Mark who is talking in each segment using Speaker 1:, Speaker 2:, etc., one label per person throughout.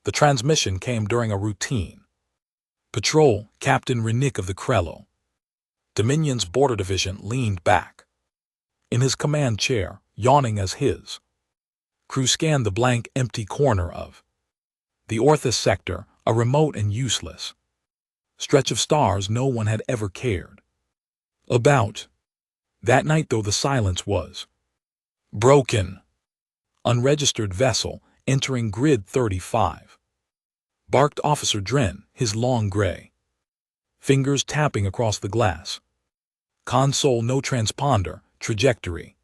Speaker 1: The transmission came during a routine patrol. Captain Renick of the Krello, Dominion's border division, leaned back in his command chair, yawning as his crew scanned the blank, empty corner of the Orthus sector, a remote and useless stretch of stars no one had ever cared about. That night, though, the silence was broken. Unregistered vessel entering grid 35. Barked Officer Dren, his long gray fingers tapping across the glass console. No transponder, trajectory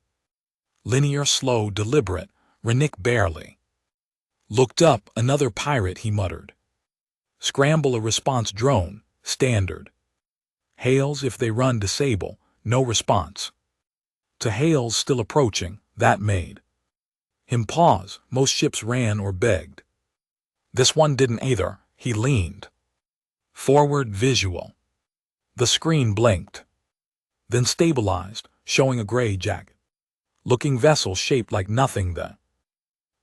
Speaker 1: linear, slow, deliberate. Renick barely looked up. Another pirate, he muttered. Scramble a response drone, standard. Hails if they run, disable. No response. To hails still approaching, that made him pause. Most ships ran or begged. This one didn't either. He leaned forward. Visual. The screen blinked, then stabilized, showing a gray, jagged-looking vessel shaped like nothing the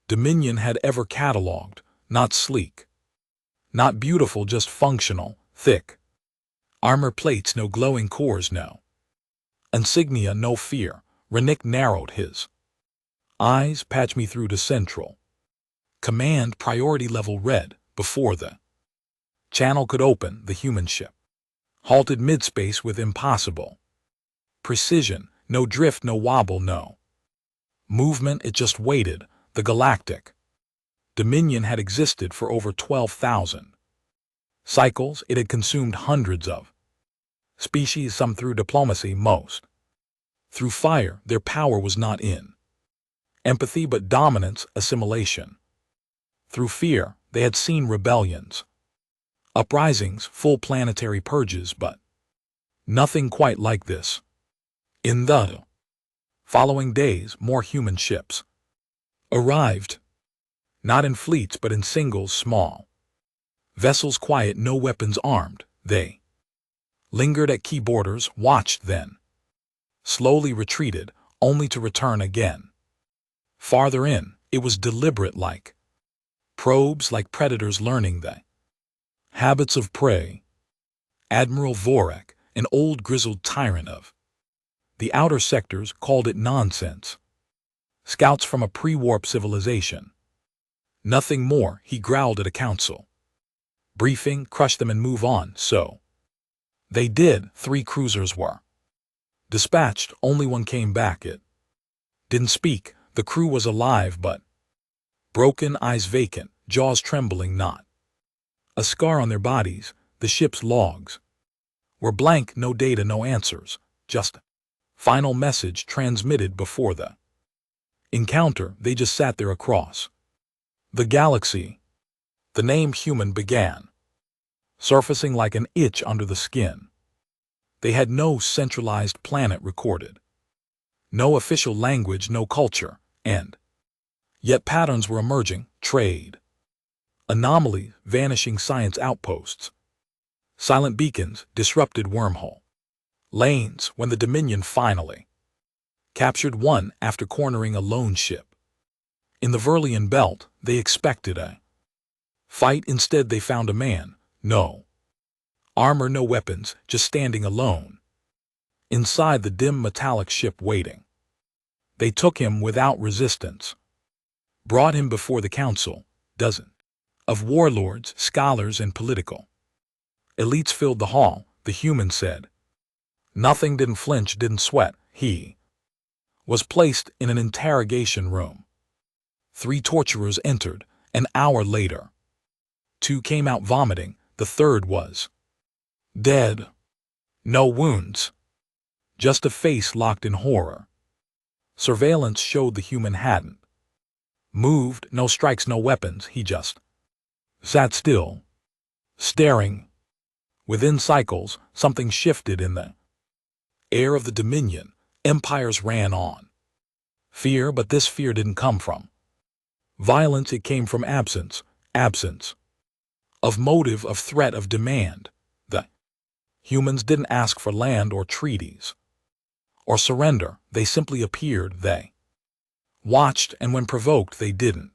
Speaker 1: Dominion had ever cataloged. Not sleek, not beautiful, just functional. Thick armor plates, no glowing cores, no insignia, no fear. Renick narrowed his eyes. Patch me through to Central Command. Priority level red. Before the channel could open, the human ship halted mid-space with impossible precision. No drift, no wobble, no movement. It just waited. The Galactic Dominion had existed for over 12,000 cycles. It had consumed hundreds of species, some through diplomacy, most through fire. Their power was not in empathy but dominance, assimilation. Through fear, they had seen rebellions, uprisings, full planetary purges, but nothing quite like this. In the following days, more human ships arrived, not in fleets but in singles, small vessels, quiet, no weapons, armed. They lingered at key borders, watched, then slowly retreated, only to return again. Farther in, it was deliberate, like probes, like predators learning the habits of prey. Admiral Vorek, an old grizzled tyrant of the outer sectors, called it nonsense. Scouts from a pre-warp civilization. Nothing more, he growled at a council briefing. Crush them and move on. So they did. 3 cruisers were dispatched. Only one came back. It didn't speak. The crew was alive but broken, eyes vacant, jaws trembling, not a scar on their bodies. The ship's logs were blank. No data, no answers, just a final message transmitted before the encounter. They just sat there across the galaxy. The name human began surfacing like an itch under the skin. They had no centralized planet recorded, no official language, no culture, and yet patterns were emerging. Trade anomalies, vanishing science outposts, silent beacons, disrupted wormhole lanes. When the Dominion finally captured one after cornering a lone ship in the Verlian belt, they expected a fight. Instead, they found a man. No armor, no weapons, just standing alone inside the dim metallic ship, waiting. They took him without resistance, brought him before the council. Dozens of warlords, scholars, and political elites filled the hall. The human said nothing, didn't flinch, didn't sweat. He was placed in an interrogation room. 3 torturers entered. An hour later, 2 came out vomiting. The 3rd was dead. No wounds, just a face locked in horror. Surveillance showed the human hadn't moved. No strikes, no weapons. He just sat still, staring. Within cycles, something shifted in the air of the Dominion. Empires ran on fear, but this fear didn't come from violence. It came from absence of motive, of threat, of demand. The humans didn't ask for land or treaties or surrender. They simply appeared. They watched, and when provoked, they didn't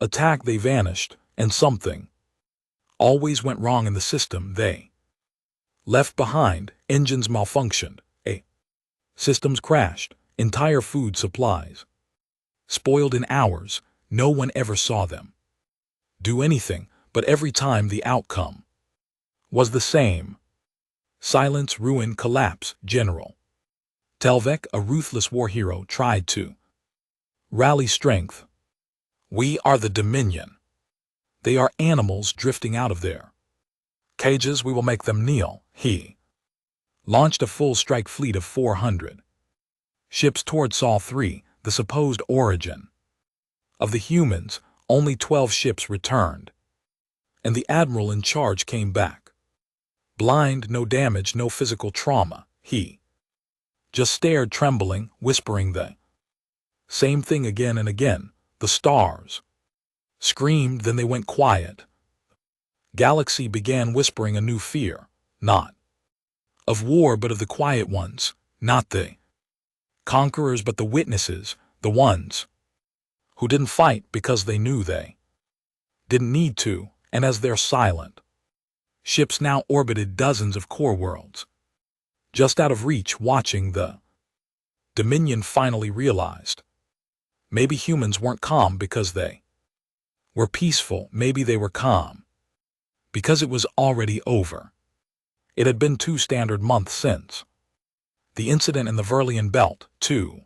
Speaker 1: attack. They vanished. And something always went wrong in the system they left behind. Engines malfunctioned, systems crashed, entire food supplies spoiled in hours. No one ever saw them do anything, but every time the outcome was the same. Silence, ruin, collapse. General Telvek, a ruthless war hero, tried to rally strength. We are the Dominion. They are animals drifting out of their cages. We will make them kneel. He launched a full strike fleet of 400 ships toward Sol 3, the supposed origin of the humans. Only 12 ships returned, and the admiral in charge came back blind, no damage, no physical trauma. He just stared, trembling, whispering the same thing again and again. The stars screamed, then they went quiet. Galaxy began whispering a new fear, not of war but of the quiet ones, not the conquerors but the witnesses, the ones who didn't fight because they knew they didn't need to. And as their silent ships now orbited dozens of core worlds, just out of reach, watching the Dominion, finally realized maybe humans weren't calm because they were peaceful. Maybe they were calm because it was already over. It had been 2 standard months since the incident in the Verlian Belt, 2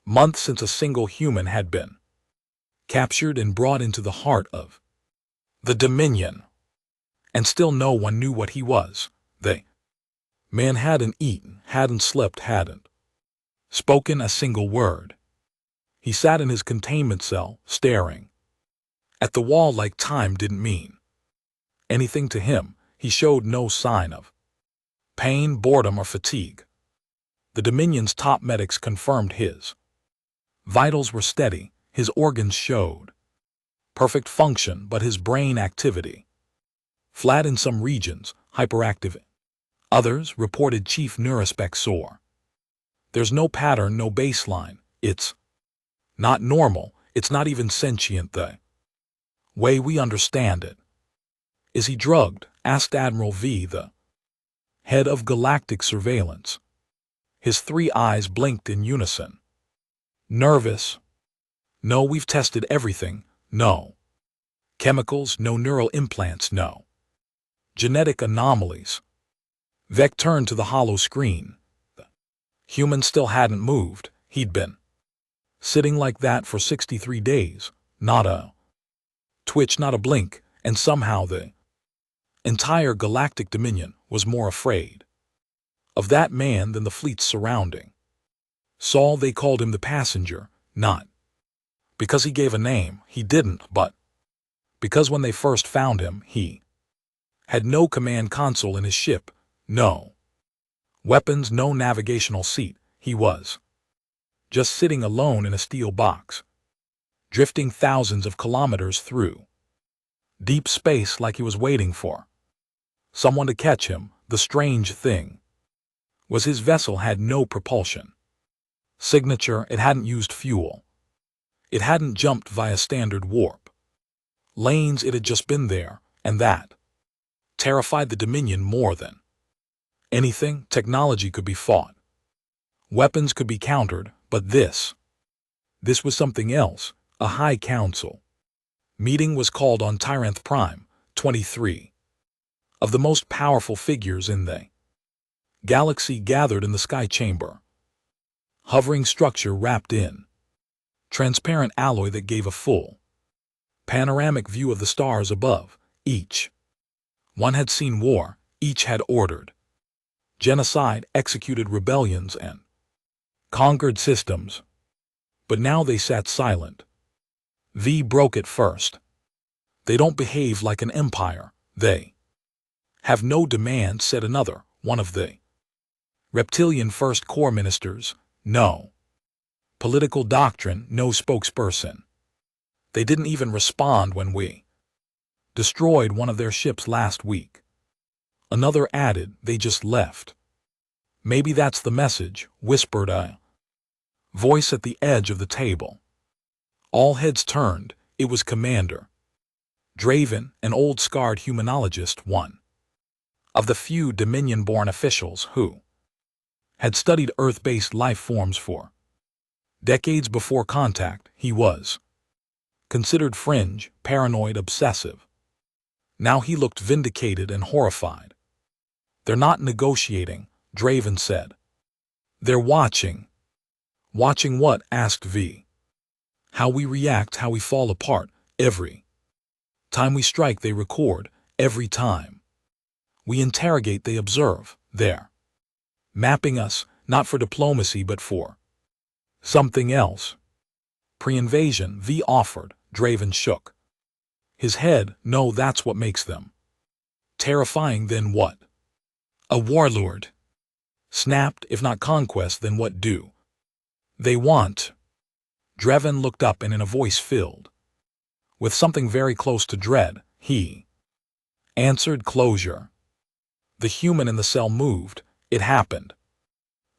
Speaker 1: months since a single human had been captured and brought into the heart of the Dominion. And still no one knew what he was. The man hadn't eaten, hadn't slept, hadn't spoken a single word. He sat in his containment cell, staring at the wall like time didn't mean anything to him. He showed no sign of pain, boredom, or fatigue. The Dominion's top medics confirmed his vitals were steady, his organs showed perfect function, but his brain activity flat in some regions, hyperactive. Others reported chief neurospec sore. There's no pattern, no baseline. It's not normal. It's not even sentient the way we understand it. Is he drugged? Asked Admiral V, the head of Galactic surveillance. His 3 eyes blinked in unison. Nervous? No, we've tested everything. No chemicals, no neural implants, no genetic anomalies. Vec turned to the hollow screen. The human still hadn't moved. He'd been sitting like that for 63 days. Not a twitch, not a blink, and somehow the entire Galactic Dominion was more afraid of that man than the fleets surrounding Sol. They called him the passenger, not because he gave a name, he didn't, but because when they first found him, he had no command console in his ship, no weapons, no navigational seat. He was just sitting alone in a steel box, drifting thousands of kilometers through deep space like he was waiting for someone to catch him. The strange thing was his vessel had no propulsion signature. It hadn't used fuel. It hadn't jumped via standard warp lanes. It had just been there, and that terrified the Dominion more than anything. Technology could be fought, weapons could be countered, but this was something else. A High Council meeting was called on Tyranth Prime. 23 of the most powerful figures in the galaxy gathered in the sky chamber. Hovering structure wrapped in transparent alloy that gave a full panoramic view of the stars above. Each one had seen war, each had ordered genocide, executed rebellions, and conquered systems. But now they sat silent. V broke it first. They don't behave like an empire. They have no demand, said another, one of the reptilian First Corps ministers. No political doctrine, no spokesperson. They didn't even respond when we destroyed one of their ships last week. Another added, they just left. Maybe that's the message, whispered a voice at the edge of the table. All heads turned. It was Commander Draven, an old scarred humanologist, one of the few Dominion-born officials who had studied Earth-based life forms for decades before contact, he was considered fringe, paranoid, obsessive. Now he looked vindicated and horrified. "They're not negotiating," Draven said. "They're watching." "Watching what?" asked V. "How we react, how we fall apart. Every time we strike, they record. Every time we interrogate, they observe. They're mapping us, not for diplomacy but for something else." "Pre-invasion," V offered. Draven shook his head. "No, that's what makes them terrifying." "Then what?" "A warlord snapped. "If not conquest, then what do they want?" Draven looked up, and in a voice filled with something very close to dread, he answered, "Closure." The human in the cell moved. It happened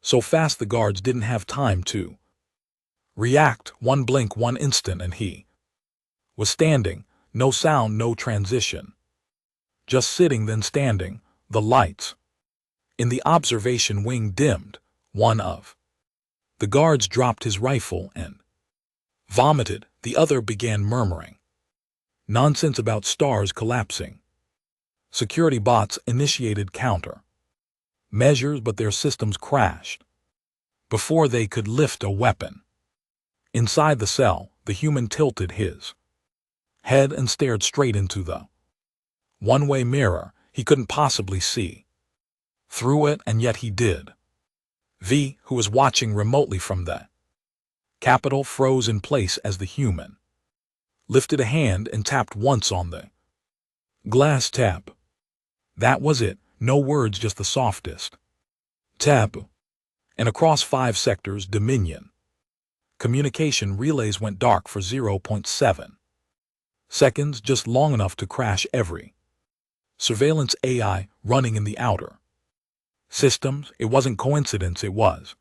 Speaker 1: so fast the guards didn't have time to react. One blink, one instant, and he was standing. No sound, no transition. Just sitting, then standing. The lights in the observation wing dimmed. One of the guards dropped his rifle and vomited. The other began murmuring nonsense about stars collapsing. Security bots initiated counter measures, but their systems crashed before they could lift a weapon. Inside the cell, the human tilted his head and stared straight into the one-way mirror. He couldn't possibly see through it, and yet he did. V, who was watching remotely from the Capitol, froze in place as the human lifted a hand and tapped once on the glass. Tap. That was it. No words, just the softest tap. And across 5 sectors, Dominion communication relays went dark for 0.7 seconds, just long enough to crash every surveillance AI running in the outer systems. It wasn't coincidence, it was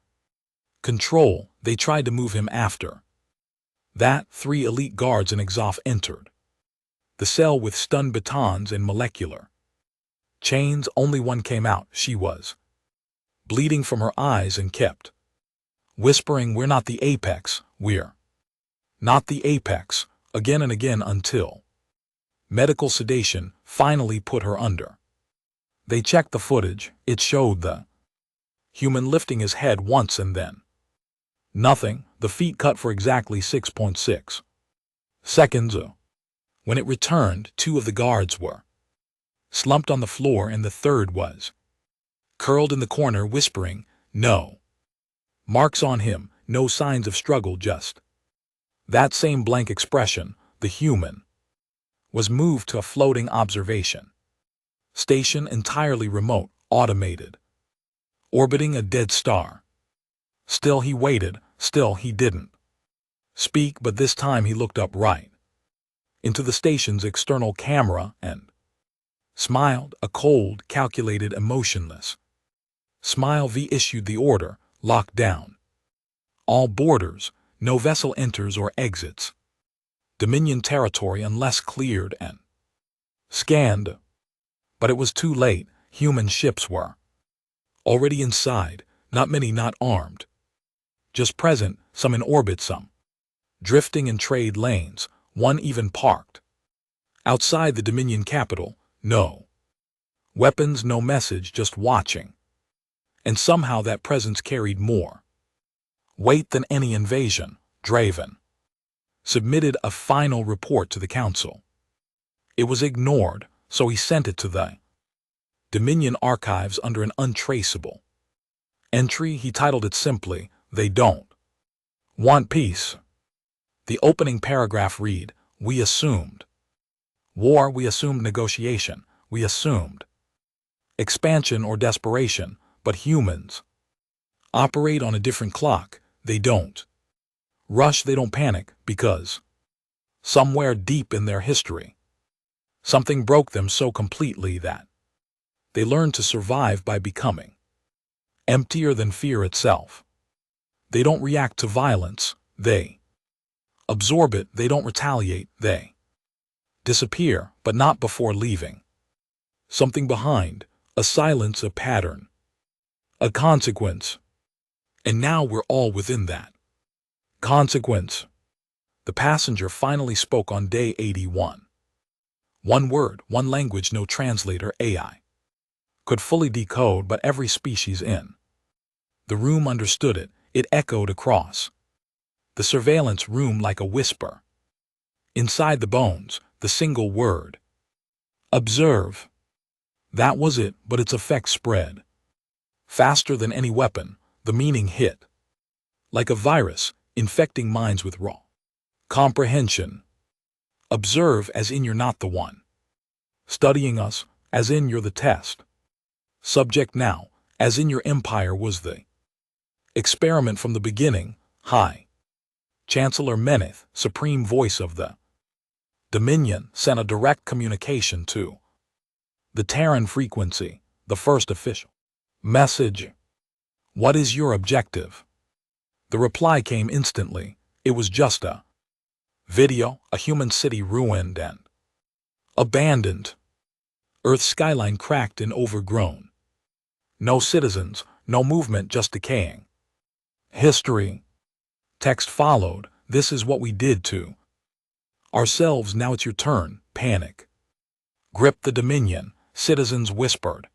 Speaker 1: control. They tried to move him after that. 3 elite guards and Exoff entered the cell with stun batons and molecular chains. Only one came out. She was bleeding from her eyes and kept whispering, "We're not the apex, we're not the apex," again and again, until medical sedation finally put her under. They checked the footage. It showed the human lifting his head once and then nothing. The feet cut for exactly 6.6 seconds. When it returned, 2 of the guards were slumped on the floor and the third was curled in the corner, whispering, "No marks on him, no signs of struggle, just that same blank expression." The human was moved to a floating observation station, entirely remote, automated, orbiting a dead star. Still he waited. Still he didn't speak, but this time he looked up right into the station's external camera and smiled, a cold, calculated, emotionless smile. V issued the order, "Lock down all borders. No vessel enters or exits Dominion territory unless cleared and scanned." But it was too late. Human ships were already inside, not many, not armed, just present, some in orbit, some drifting in trade lanes, one even parked outside the Dominion capital. No weapons, no message, just watching. And somehow that presence carried more weight than any invasion. Draven submitted a final report to the council. It was ignored, so he sent it to the Dominion archives under an untraceable entry. He titled it simply, "They don't want peace." The opening paragraph read, "We assumed war, we assumed negotiation, we assumed expansion or desperation, but humans operate on a different clock. They don't rush, they don't panic, because somewhere deep in their history, something broke them so completely that they learned to survive by becoming emptier than fear itself. They don't react to violence, they absorb it. They don't retaliate, they disappear, but not before leaving. Something behind, a silence, a pattern, a consequence. And now we're all within that consequence. The passenger finally spoke on day 81. One word, one language no translator AI could fully decode, but every species in the room understood it. It echoed across the surveillance room like a whisper. Inside the bones, the single word, observe. That was it, but its effect spread faster than any weapon. The meaning hit like a virus, infecting minds with raw comprehension. Observe as in you're not the one studying us, as in you're the test subject now, as in your empire was the experiment from the beginning. High Chancellor Meneth, supreme voice of the Dominion, sent a direct communication to the Terran frequency, the first official message. What is your objective? The reply came instantly. It was just a video, a human city ruined and abandoned. Earth's skyline cracked and overgrown. No citizens, no movement, just decaying history. Text followed. This is what we did to ourselves. Now it's your turn. Panic gripped the Dominion. Citizens whispered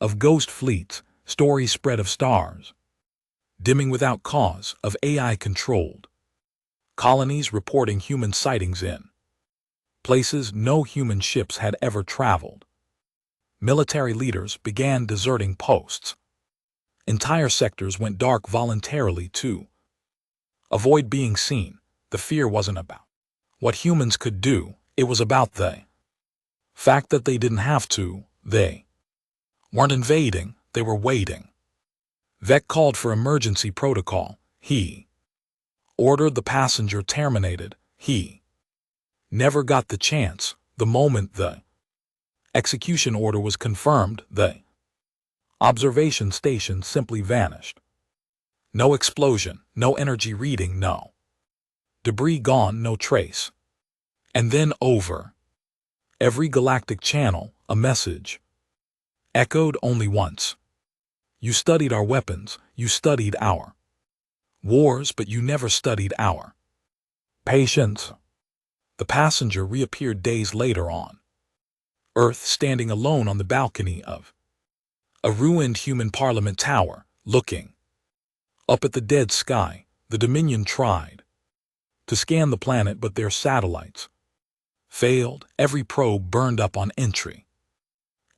Speaker 1: of ghost fleets. Stories spread of stars dimming without cause, of AI-controlled colonies reporting human sightings in places no human ships had ever traveled. Military leaders began deserting posts. Entire sectors went dark voluntarily to avoid being seen. The fear wasn't about what humans could do, it was about the fact that they didn't have to. They weren't invading, they were waiting. Vec called for emergency protocol. He ordered the passenger terminated. He never got the chance. The moment the execution order was confirmed, the observation station simply vanished. No explosion, no energy reading, no debris gone, no trace. And then over every galactic channel, a message echoed only once. You studied our weapons, you studied our wars, but you never studied our patience. The passenger reappeared days later on Earth, standing alone on the balcony of a ruined human parliament tower, looking up at the dead sky. The Dominion tried to scan the planet, but their satellites failed. Every probe burned up on entry.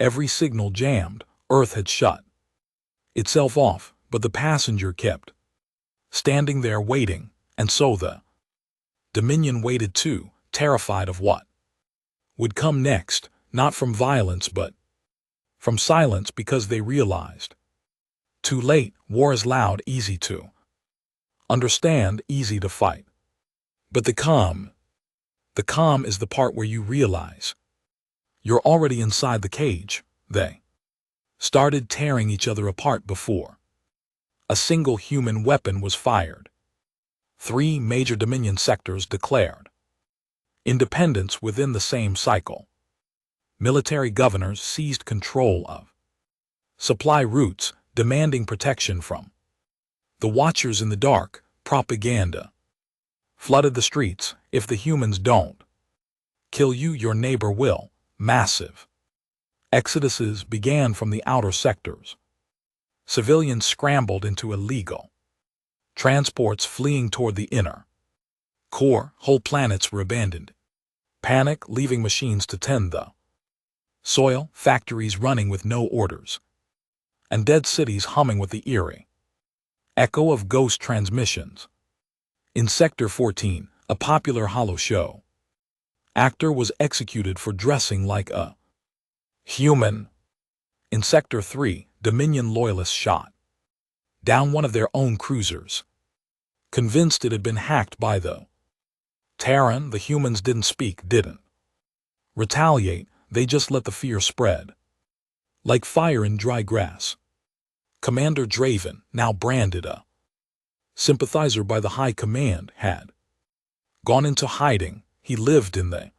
Speaker 1: Every signal jammed. Earth had shut itself off, but the passenger kept standing there waiting, and so the Dominion waited too, terrified of what would come next, not from violence but from silence, because they realized too late. War is loud, easy to understand, easy to fight. But the calm is the part where you realize you're already inside the cage. They started tearing each other apart before a single human weapon was fired. 3 major Dominion sectors declared independence within the same cycle. Military governors seized control of supply routes, demanding protection from the Watchers in the dark. Propaganda flooded the streets. If the humans don't kill you, your neighbor will. Massive exoduses began from the outer sectors. Civilians scrambled into illegal transports, fleeing toward the inner core. Whole planets were abandoned. Panic, leaving machines to tend the soil, factories running with no orders, and dead cities humming with the eerie echo of ghost transmissions. In Sector 14, a popular holo show actor was executed for dressing like a human. In Sector 3, Dominion loyalists shot down one of their own cruisers, convinced it had been hacked by the Terran. The humans didn't speak, didn't retaliate, they just let the fear spread like fire in dry grass. Commander Draven, now branded a sympathizer by the High Command, had gone into hiding. He lived in the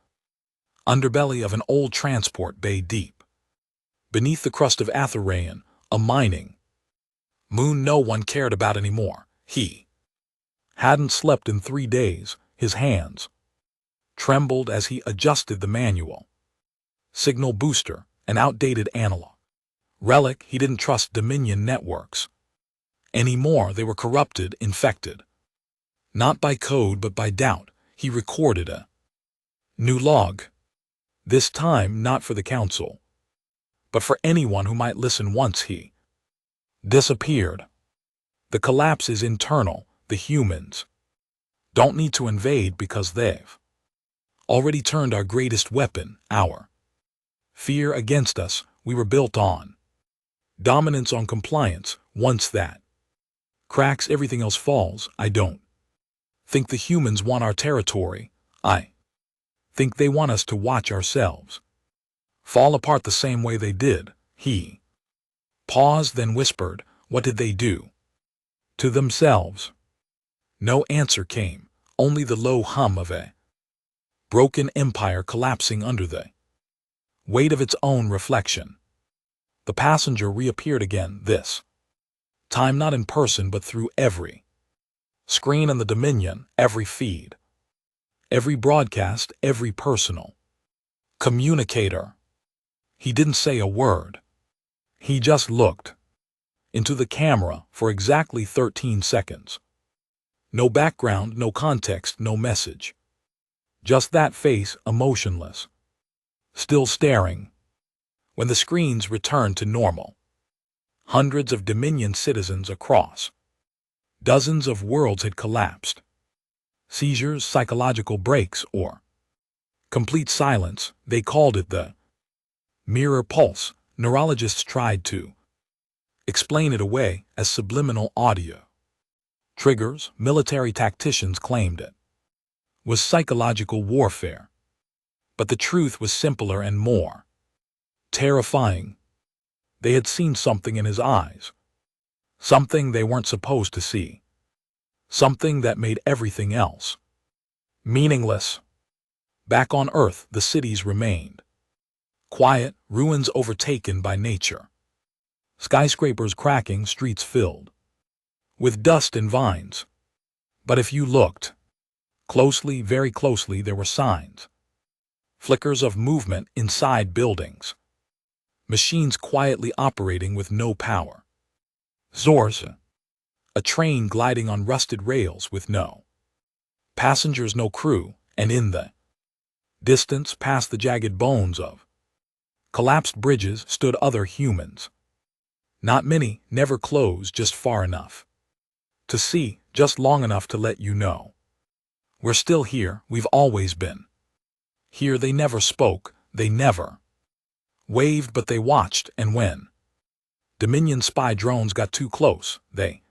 Speaker 1: underbelly of an old transport bay deep. Beneath the crust of Atherayan, a mining moon no one cared about anymore. He hadn't slept in 3 days. His hands trembled as he adjusted the manual. Signal booster, an outdated analog relic. He didn't trust Dominion networks anymore. They were corrupted, infected. Not by code, but by doubt. He recorded a new log. This time not for the Council, but for anyone who might listen. Once he disappeared. The collapse is internal. The humans don't need to invade because they've already turned our greatest weapon, our fear, against us. We were built on dominance, on compliance. Once that cracks, everything else falls. I don't think the humans want our territory. I think they want us to watch ourselves fall apart the same way they did. He paused, then whispered, "What did they do to themselves?" No answer came, only the low hum of a broken empire collapsing under the weight of its own reflection. The passenger reappeared again, this time not in person but through every screen in the Dominion, every feed, every broadcast, every personal communicator. He didn't say a word. He just looked into the camera for exactly 13 seconds. No background, no context, no message. Just that face, emotionless, still staring. When the screens returned to normal, hundreds of Dominion citizens across dozens of worlds had collapsed. Seizures, psychological breaks, or complete silence. They called it the mirror pulse. Neurologists tried to explain it away as subliminal audio triggers. Military tacticians claimed it was psychological warfare. But the truth was simpler and more terrifying. They had seen something in his eyes, something they weren't supposed to see, something that made everything else meaningless. Back on Earth, the cities remained quiet, ruins overtaken by nature, skyscrapers cracking, streets filled with dust and vines. But if you looked closely, very closely, there were signs, flickers of movement inside buildings, machines quietly operating with no power. Zorza, a train gliding on rusted rails with no passengers, no crew, and in the distance, past the jagged bones of collapsed bridges, stood other humans. Not many, never close, just far enough to see, just long enough to let you know, we're still here, we've always been here. They never spoke, they never waved, but they watched, and when Dominion spy drones got too close, they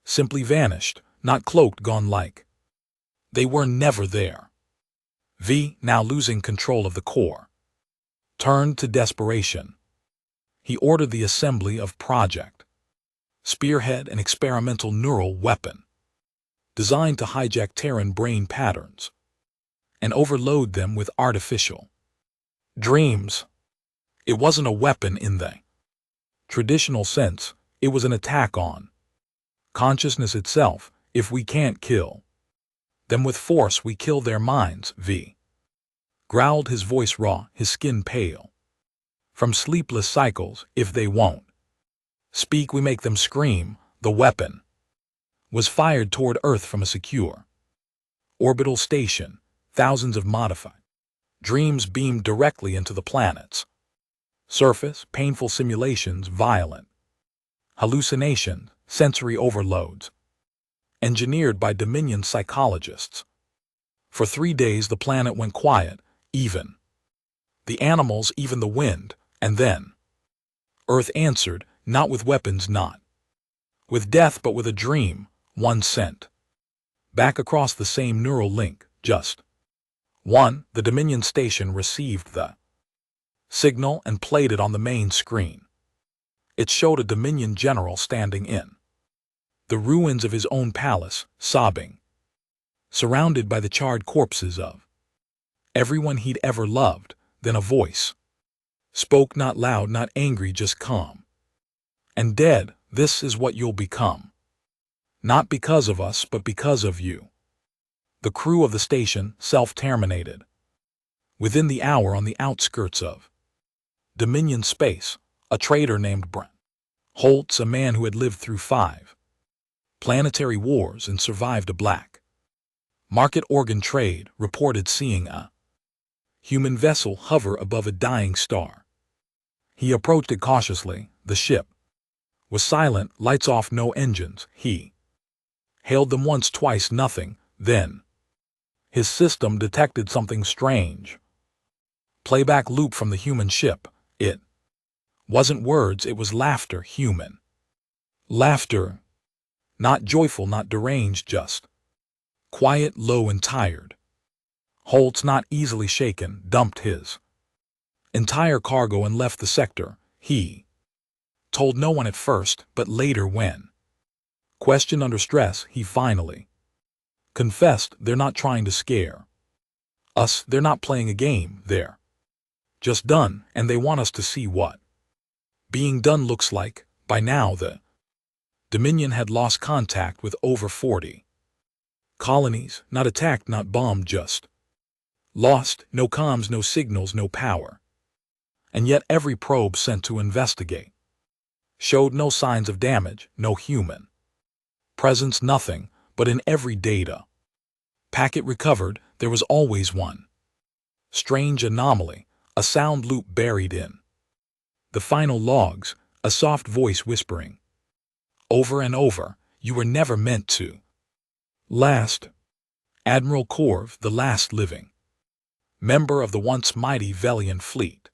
Speaker 1: simply vanished, not cloaked, gone, like they were never there. V, now losing control of the core, turned to desperation. He ordered the assembly of Project Spearhead, an experimental neural weapon designed to hijack Terran brain patterns and overload them with artificial dreams. It wasn't a weapon in the traditional sense. It was an attack on consciousness itself. If we can't kill them with force, we kill their minds. V growled, his voice raw, his skin pale from sleepless cycles. If they won't speak, we make them scream. The weapon was fired toward Earth from a secure orbital station. Thousands of modified dreams beamed directly into the planet's surface. Painful simulations, violent hallucinations, sensory overloads, engineered by Dominion psychologists. For 3 days the planet went quiet, even the animals, even the wind. And then Earth answered, not with weapons, not with death, but with a dream. One sent back across the same neural link, just one. The Dominion station received the signal and played it on the main screen. It showed a Dominion general standing in the ruins of his own palace, sobbing, surrounded by the charred corpses of everyone he'd ever loved. Then a voice spoke, not loud, not angry, just calm. And dead, this is what you'll become. Not because of us, but because of you. The crew of the station self-terminated. Within the hour, on the outskirts of Dominion space, a trader named Brent Holtz, a man who had lived through 5 planetary wars and survived a black market organ trade, reported seeing a human vessel hover above a dying star. He approached it cautiously. The ship was silent, lights off, no engines. He hailed them once, twice, nothing. Then his system detected something strange. Playback loop from the human ship. It wasn't words, it was laughter, human laughter. Not joyful, not deranged, just quiet, low, and tired. Holtz, not easily shaken, dumped his entire cargo and left the sector. He told no one at first, but later, when questioned under stress, he finally confessed, they're not trying to scare us, they're not playing a game, they're just done, and they want us to see what being done looks like. By now, the Dominion had lost contact with over 40 colonies, not attacked, not bombed, just lost. No comms, no signals, no power. And yet every probe sent to investigate showed no signs of damage, no human presence, nothing. But in every data packet recovered, there was always one strange anomaly, a sound loop buried in the final logs, a soft voice whispering over and over, you were never meant to last. Admiral Corv, the last living member of the once mighty Velian fleet,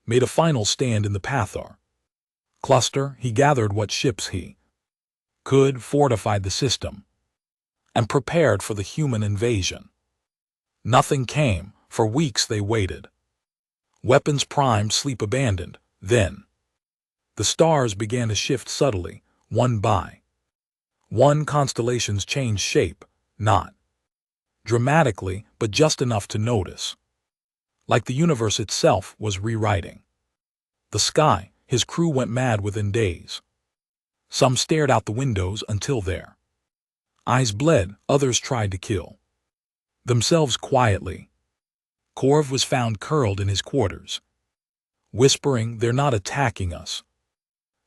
Speaker 1: made a final stand in the Pathar cluster. He gathered what ships he could, fortified the system, and prepared for the human invasion. Nothing came. For weeks they waited. Weapons primed, sleep abandoned. Then the stars began to shift subtly, one by one. Constellations changed shape, not dramatically, but just enough to notice. Like the universe itself was rewriting the sky. His crew went mad within days. Some stared out the windows until their eyes bled. Others tried to kill themselves quietly. Corv was found curled in his quarters, whispering, they're not attacking us.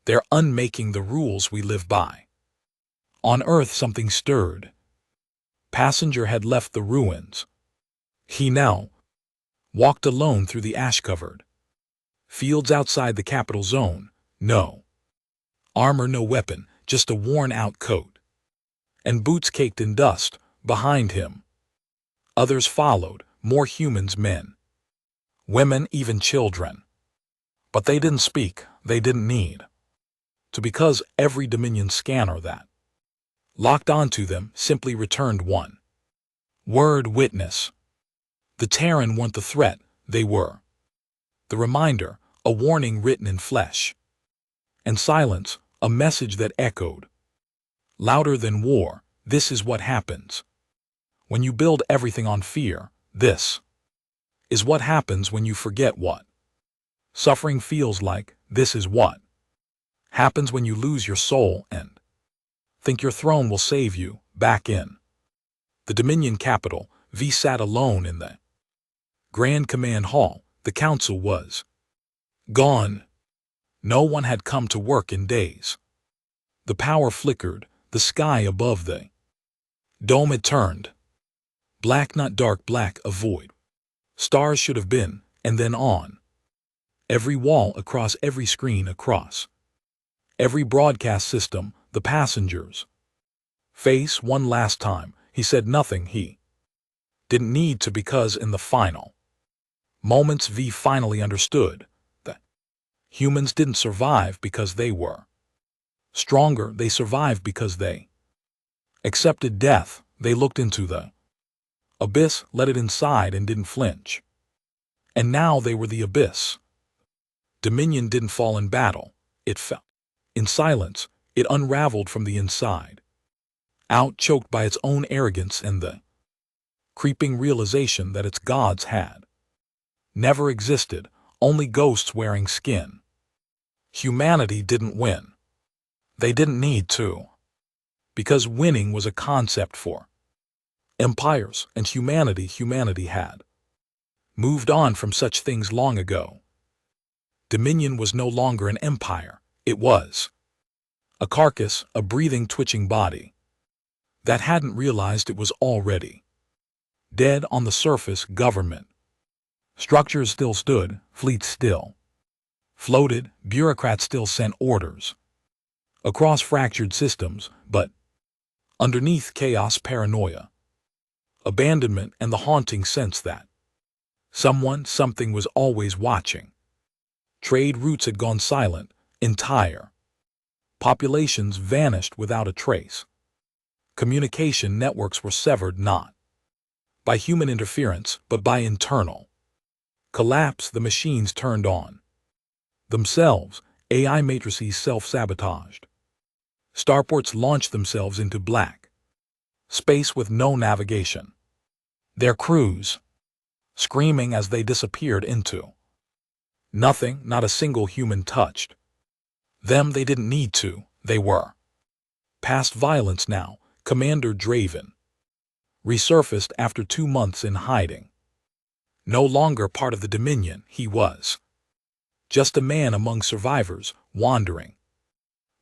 Speaker 1: They're unmaking the rules we live by. On Earth something stirred. Passenger had left the ruins. He now walked alone through the ash-covered fields outside the capital zone. No armor, no weapon, just a worn-out coat and boots caked in dust. Behind him, others followed, more humans, men, women, even children. But they didn't speak, they didn't need to, because every Dominion scanner that locked onto them simply returned one word: witness. The Terran weren't the threat, they were the reminder, a warning written in flesh and silence, a message that echoed louder than war. This is what happens when you build everything on fear. This is what happens when you forget what suffering feels like. This is what happens when you lose your soul and think your throne will save you. Back in the Dominion capital, V sat alone in the Grand Command Hall. The council was gone. No one had come to work in days. The power flickered. The sky above the dome had turned black, not dark black, a void. Stars should have been, and then on every wall, across every screen, across every broadcast system, the passenger's face one last time. He said nothing. He didn't need to, because in the final moments V finally understood that humans didn't survive because they were stronger. They survived because they accepted death. They looked into the abyss, let it inside, and didn't flinch. And now they were the abyss. Dominion didn't fall in battle. It fell in silence. It unraveled from the inside out, choked by its own arrogance and the creeping realization that its gods had never existed, only ghosts wearing skin. Humanity didn't win. They didn't need to, because winning was a concept for empires, and humanity had moved on from such things long ago. Dominion was no longer an empire. It was a carcass, a breathing, twitching body that hadn't realized it was already dead. On the surface, government structures still stood, fleets still floated, bureaucrats still sent orders across fractured systems, but underneath chaos, paranoia, abandonment, and the haunting sense that something was always watching. Trade routes had gone silent, entire populations vanished without a trace. Communication networks were severed not by human interference, but by internal collapse. The machines turned on themselves, AI matrices self-sabotaged. Starports launched themselves into black space with no navigation. Their crews screaming as they disappeared into nothing. Not a single human touched them. They didn't need to. They were past violence now. Commander Draven resurfaced after 2 months in hiding. No longer part of the Dominion, he was just a man among survivors, wandering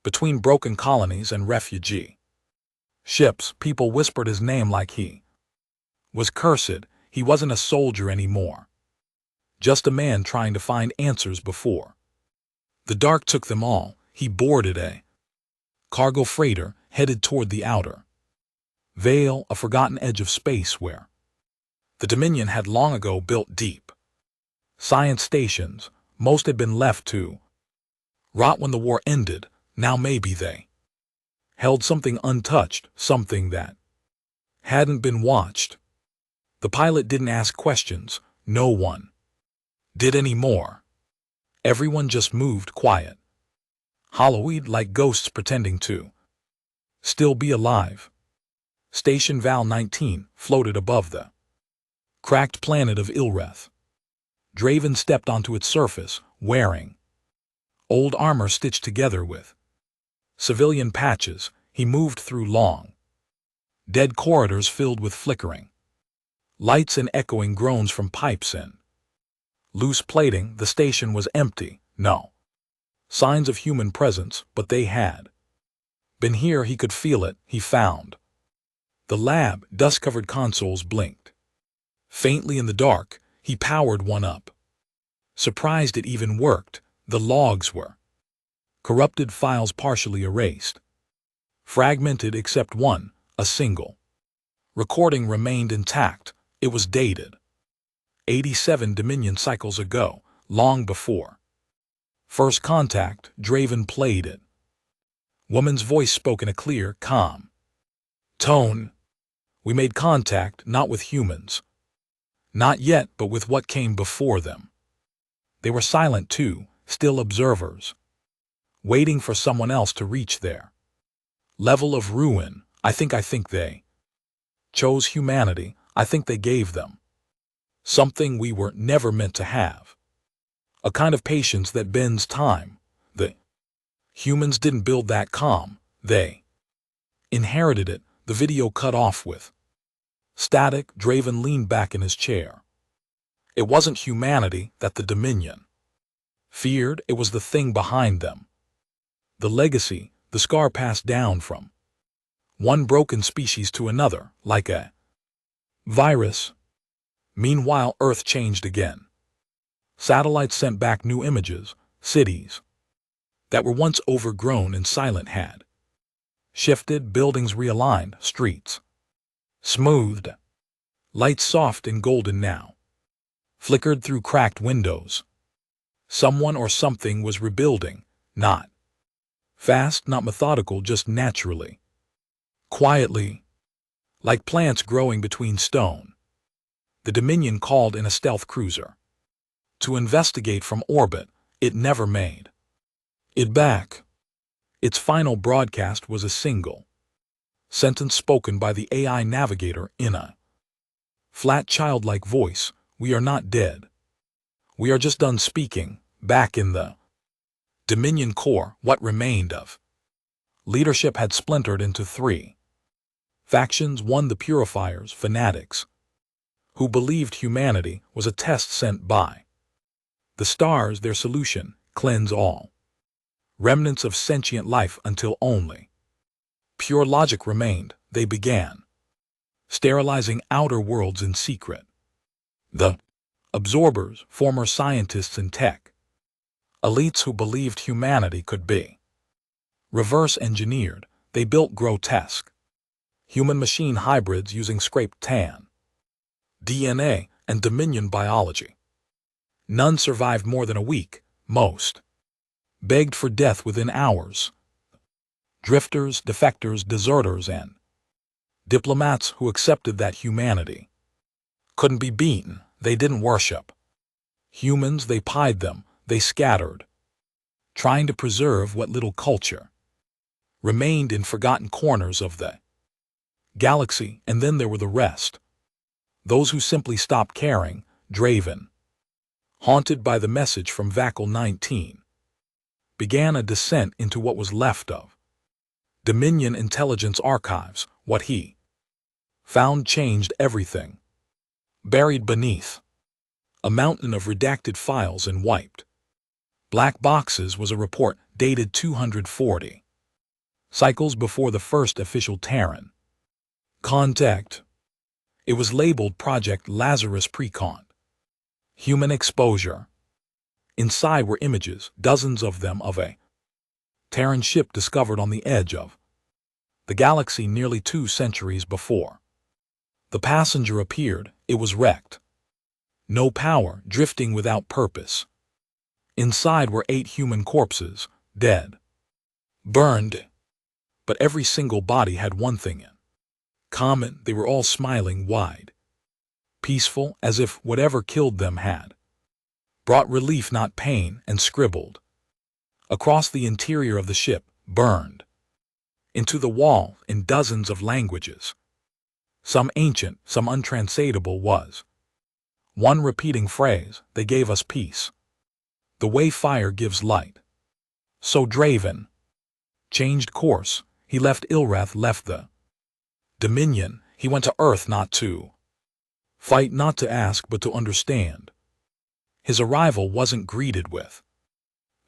Speaker 1: between broken colonies and refugee ships. People whispered his name like he was cursed. He wasn't a soldier anymore, just a man trying to find answers before the dark took them all. He boarded a cargo freighter headed toward the outer veil, a forgotten edge of space where the Dominion had long ago built deep science stations. Most had been left to rot when the war ended. Now maybe they held something untouched, something that hadn't been watched. The pilot didn't ask questions. No one did anymore. Everyone just moved quiet, hollowed like ghosts pretending to still be alive. Station Val 19 floated above the cracked planet of Ilreth. Draven stepped onto its surface, wearing old armor stitched together with civilian patches. He moved through long, dead corridors filled with flickering lights and echoing groans from pipes in loose plating. The station was empty. No signs of human presence, but they had been here. He could feel it. He found the lab. Dust-covered consoles blinked faintly in the dark. He powered one up, surprised it even worked. The logs were corrupted, files partially erased, fragmented except one. A single recording remained intact. It was dated 87 Dominion cycles ago, long before first contact. Draven played it. Woman's voice spoke in a clear, calm tone. We made contact not with humans, not yet, but with what came before them. They were silent too, still observers, waiting for someone else to reach their level of ruin. I think they chose humanity. I think they gave them something we were never meant to have. A kind of patience that bends time. The humans didn't build that calm. They inherited it. The video cut off with static. Draven leaned back in his chair. It wasn't humanity that the Dominion feared. It was the thing behind them. The legacy, the scar passed down from one broken species to another, like a virus. Meanwhile, Earth changed again. Satellites sent back new images. Cities that were once overgrown and silent had shifted. Buildings realigned. Streets smoothed. Lights soft and golden now flickered through cracked windows. Someone or something was rebuilding, not fast, not methodical, just naturally, quietly, like plants growing between stone. The Dominion called in a stealth cruiser to investigate from orbit. It never made it back. Its final broadcast was a single sentence spoken by the AI navigator in a flat childlike voice, "We are not dead. We are just done speaking, back in the Dominion core, what remained of leadership had splintered into three factions. One, the purifiers, fanatics, who believed humanity was a test sent by the stars, their solution, cleanse all remnants of sentient life until only pure logic remained. They began sterilizing outer worlds in secret. The absorbers, former scientists in tech, elites who believed humanity could be reverse-engineered. They built grotesque human-machine hybrids using scraped tan DNA and Dominion biology. None survived more than a week. Most begged for death within hours. Drifters, defectors, deserters, and diplomats who accepted that humanity couldn't be beaten. They didn't worship humans, they pied them, they scattered, trying to preserve what little culture remained in forgotten corners of the galaxy. And then there were the rest, those who simply stopped caring, Draven, haunted by the message from Vacal 19, began a descent into what was left of Dominion intelligence archives. What he found changed everything. Buried beneath a mountain of redacted files and wiped black boxes was a report dated 240 cycles before the first official Terran contact. It was labeled Project Lazarus Precon. Human exposure. Inside were images, dozens of them, of a Terran ship discovered on the edge of the galaxy nearly 2 centuries before the passenger appeared. It was wrecked. No power, drifting without purpose. Inside were 8 human corpses, dead, burned. But every single body had one thing in common: they were all smiling wide, peaceful, as if whatever killed them had brought relief, not pain, and scribbled across the interior of the ship, burned into the wall in dozens of languages, some ancient, some untranslatable, was one repeating phrase: "They gave us peace. The way fire gives light." So Draven changed course. He left Ilrath, left the Dominion. He went to Earth, not to fight, not to ask, but to understand. His arrival wasn't greeted with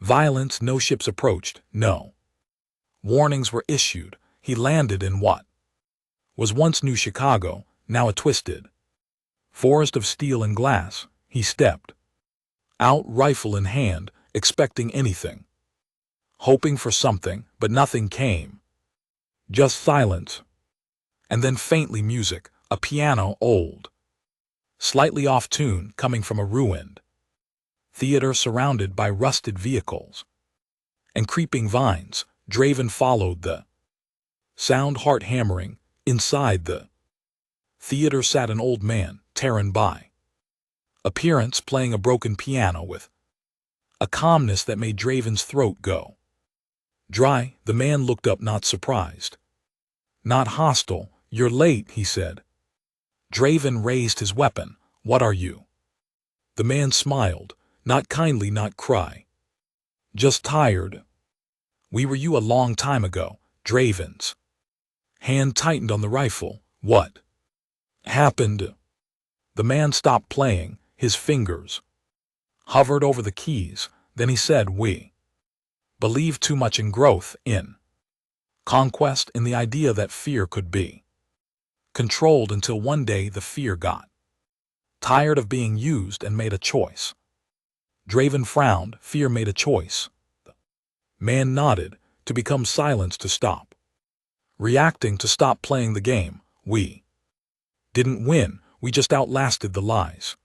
Speaker 1: violence. No ships approached. No warnings were issued. He landed in what was once New Chicago, now a twisted forest of steel and glass. He stepped out, rifle in hand, expecting anything, hoping for something, but nothing came. Just silence. And then faintly music, a piano, old, slightly off tune, coming from a ruined theater surrounded by rusted vehicles and creeping vines. Draven followed the sound, heart hammering. Inside the theater sat an old man, Terran by appearance, playing a broken piano with a calmness that made Draven's throat go dry. The man looked up, not surprised, not hostile. "You're late," he said. Draven raised his weapon. "What are you?" The man smiled, not kindly, not cry, just tired. "We were you a long time ago." Draven's hand tightened on the rifle. "What happened?" The man stopped playing. His fingers hovered over the keys. Then he said, "We believe too much in growth, in conquest, in the idea that fear could be controlled, until one day the fear got tired of being used and made a choice." Draven frowned. "Fear made a choice?" The man nodded. "To become silence, to stop reacting, to stop playing the game. We didn't win, we just outlasted the lies.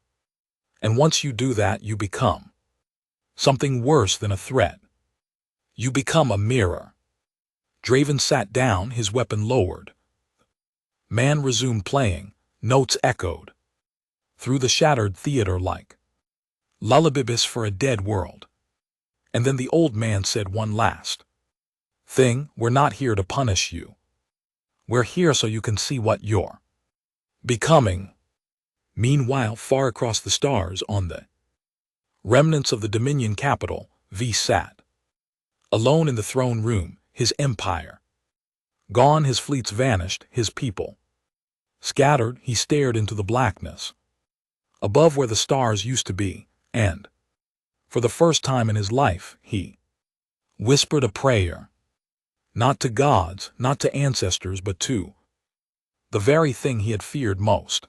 Speaker 1: And once you do that, you become something worse than a threat. You become a mirror." Draven sat down, his weapon lowered. Man resumed playing. Notes echoed through the shattered theater like lullabibis for a dead world. And then the old man said one last thing: "We're not here to punish you. We're here so you can see what you're becoming." Meanwhile, far across the stars on the remnants of the Dominion capital, V sat. Alone in the throne room, his empire. Gone, his fleets vanished, his people. Scattered, he stared into the blackness. Above where the stars used to be, and, for the first time in his life, he whispered a prayer. Not to gods, not to ancestors, but to the very thing he had feared most.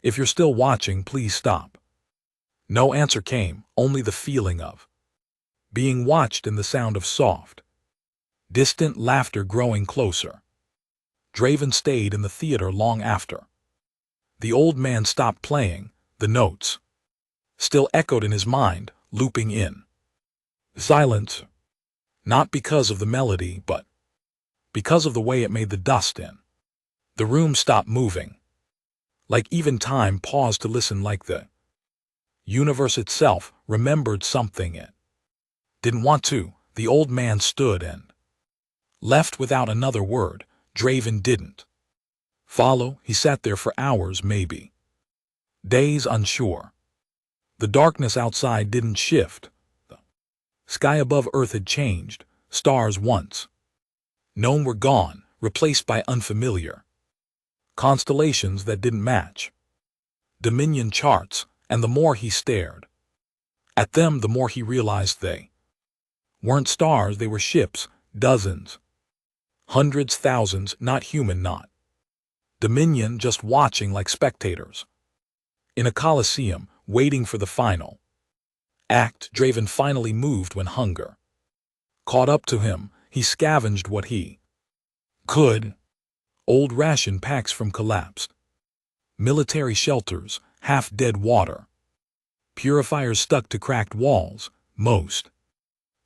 Speaker 1: If you're still watching, please stop. No answer came, only the feeling of being watched and the sound of soft, distant laughter growing closer. Draven stayed in the theater long after. The old man stopped playing, the notes still echoed in his mind, looping in silence, not because of the melody, but because of the way it made the dust in. The room stopped moving. Like even time paused to listen, like the universe itself remembered something it didn't want to. The old man stood and left without another word. Draven didn't follow. He sat there for hours, maybe days, unsure. The darkness outside didn't shift. The sky above Earth had changed. Stars once known were gone, replaced by unfamiliar constellations that didn't match Dominion charts, and the more he stared at them, the more he realized they weren't stars, they were ships, dozens, hundreds, thousands, not human, not Dominion, just watching like spectators. In a coliseum, waiting for the final act, Draven finally moved when hunger caught up to him. He scavenged what he could. Old ration packs from collapsed military shelters, half-dead water, purifiers stuck to cracked walls. Most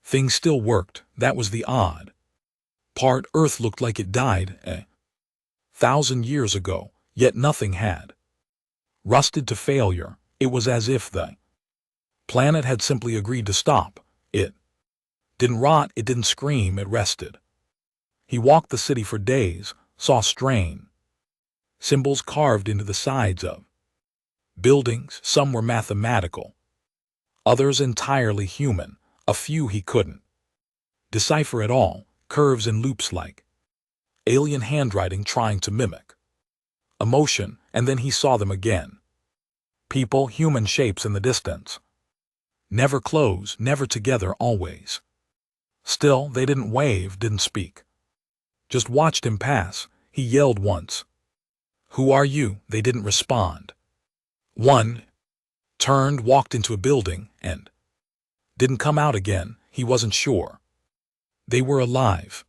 Speaker 1: things still worked. That was the odd part. Earth looked like it died 1,000 years ago, yet nothing had rusted to failure. It was as if the planet had simply agreed to stop. It didn't rot, it didn't scream, it rested. He walked the city for days, saw strange symbols carved into the sides of buildings. Some were mathematical, others entirely human. A few he couldn't decipher at all, curves and loops like alien handwriting trying to mimic emotion. And then he saw them again. People, human shapes in the distance. Never close, never together, always still. They didn't wave, didn't speak, just watched him pass. He yelled once, "Who are you?" They didn't respond. One turned, walked into a building, and didn't come out again. He wasn't sure they were alive,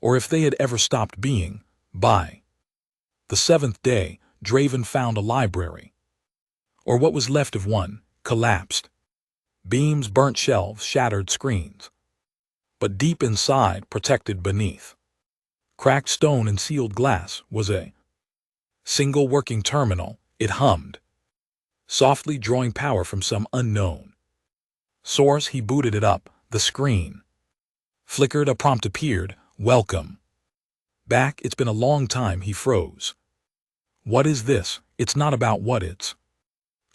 Speaker 1: or if they had ever stopped being. By the 7th day, Draven found a library, or what was left of one, collapsed beams, burnt shelves, shattered screens. But deep inside, protected beneath cracked stone and sealed glass, was a single working terminal. It hummed softly, drawing power from some unknown source. He booted it up. The screen flickered. A prompt appeared. "Welcome back. It's been a long time." He froze. "What is this?" "It's not about what, it's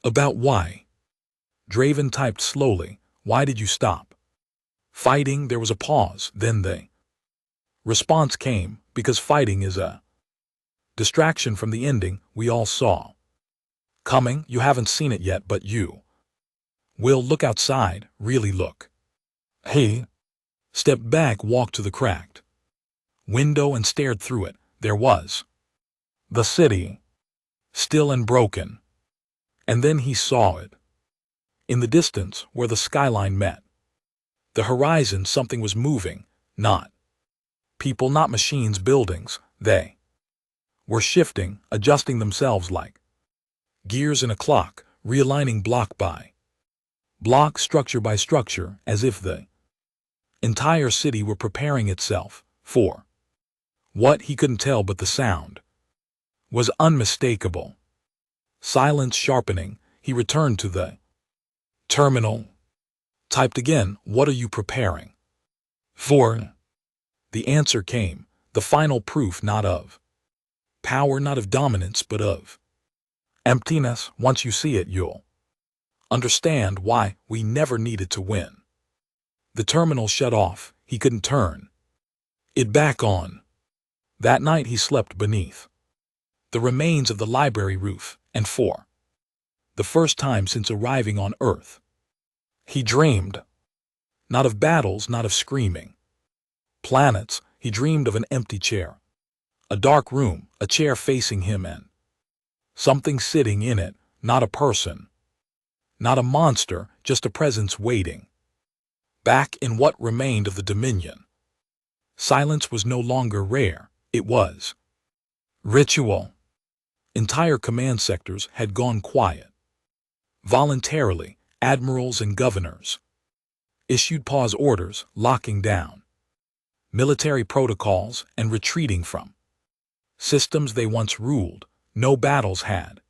Speaker 1: about why." Draven typed slowly. "Why did you stop fighting?" There was a pause. Then the response came, "Because fighting is a distraction from the ending we all saw coming. You haven't seen it yet, but you will. Look outside, really look." He stepped back, walked to the cracked window and stared through it. There was the city, still and broken. And then he saw it. In the distance, where the skyline met the horizon, something was moving. Not people, not machines, buildings. They were shifting, adjusting themselves like gears in a clock, realigning block by block, structure by structure, as if the entire city were preparing itself for what. He couldn't tell, but the sound was unmistakable. Silence sharpening. He returned to the terminal, typed again, "What are you preparing for?" The answer came, the final proof, not of power, not of dominance, but of Emptiness, once you see it, you'll understand why we never needed to win. The terminal shut off. He couldn't turn it back on. That night he slept beneath the remains of the library roof, and for the first time since arriving on Earth, he dreamed not of battles, not of screaming planets. He dreamed of an empty chair, a dark room, a chair facing him, and something sitting in it, not a person, not a monster, just a presence waiting. Back in what remained of the Dominion, silence was no longer rare, it was ritual. Entire command sectors had gone quiet. Voluntarily, admirals and governors issued pause orders, locking down military protocols and retreating from systems they once ruled. No battles had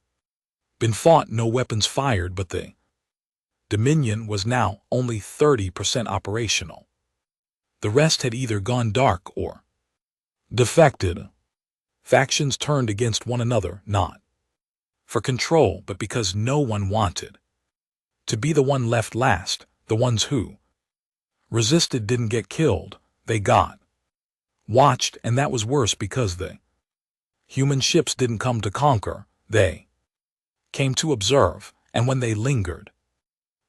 Speaker 1: been fought, no weapons fired, but the Dominion was now only 30% operational. The rest had either gone dark or defected. Factions turned against one another, not for control, but because no one wanted to be the one left last. The ones who resisted didn't get killed, they got watched, and that was worse because the human ships didn't come to conquer, they came to observe, and when they lingered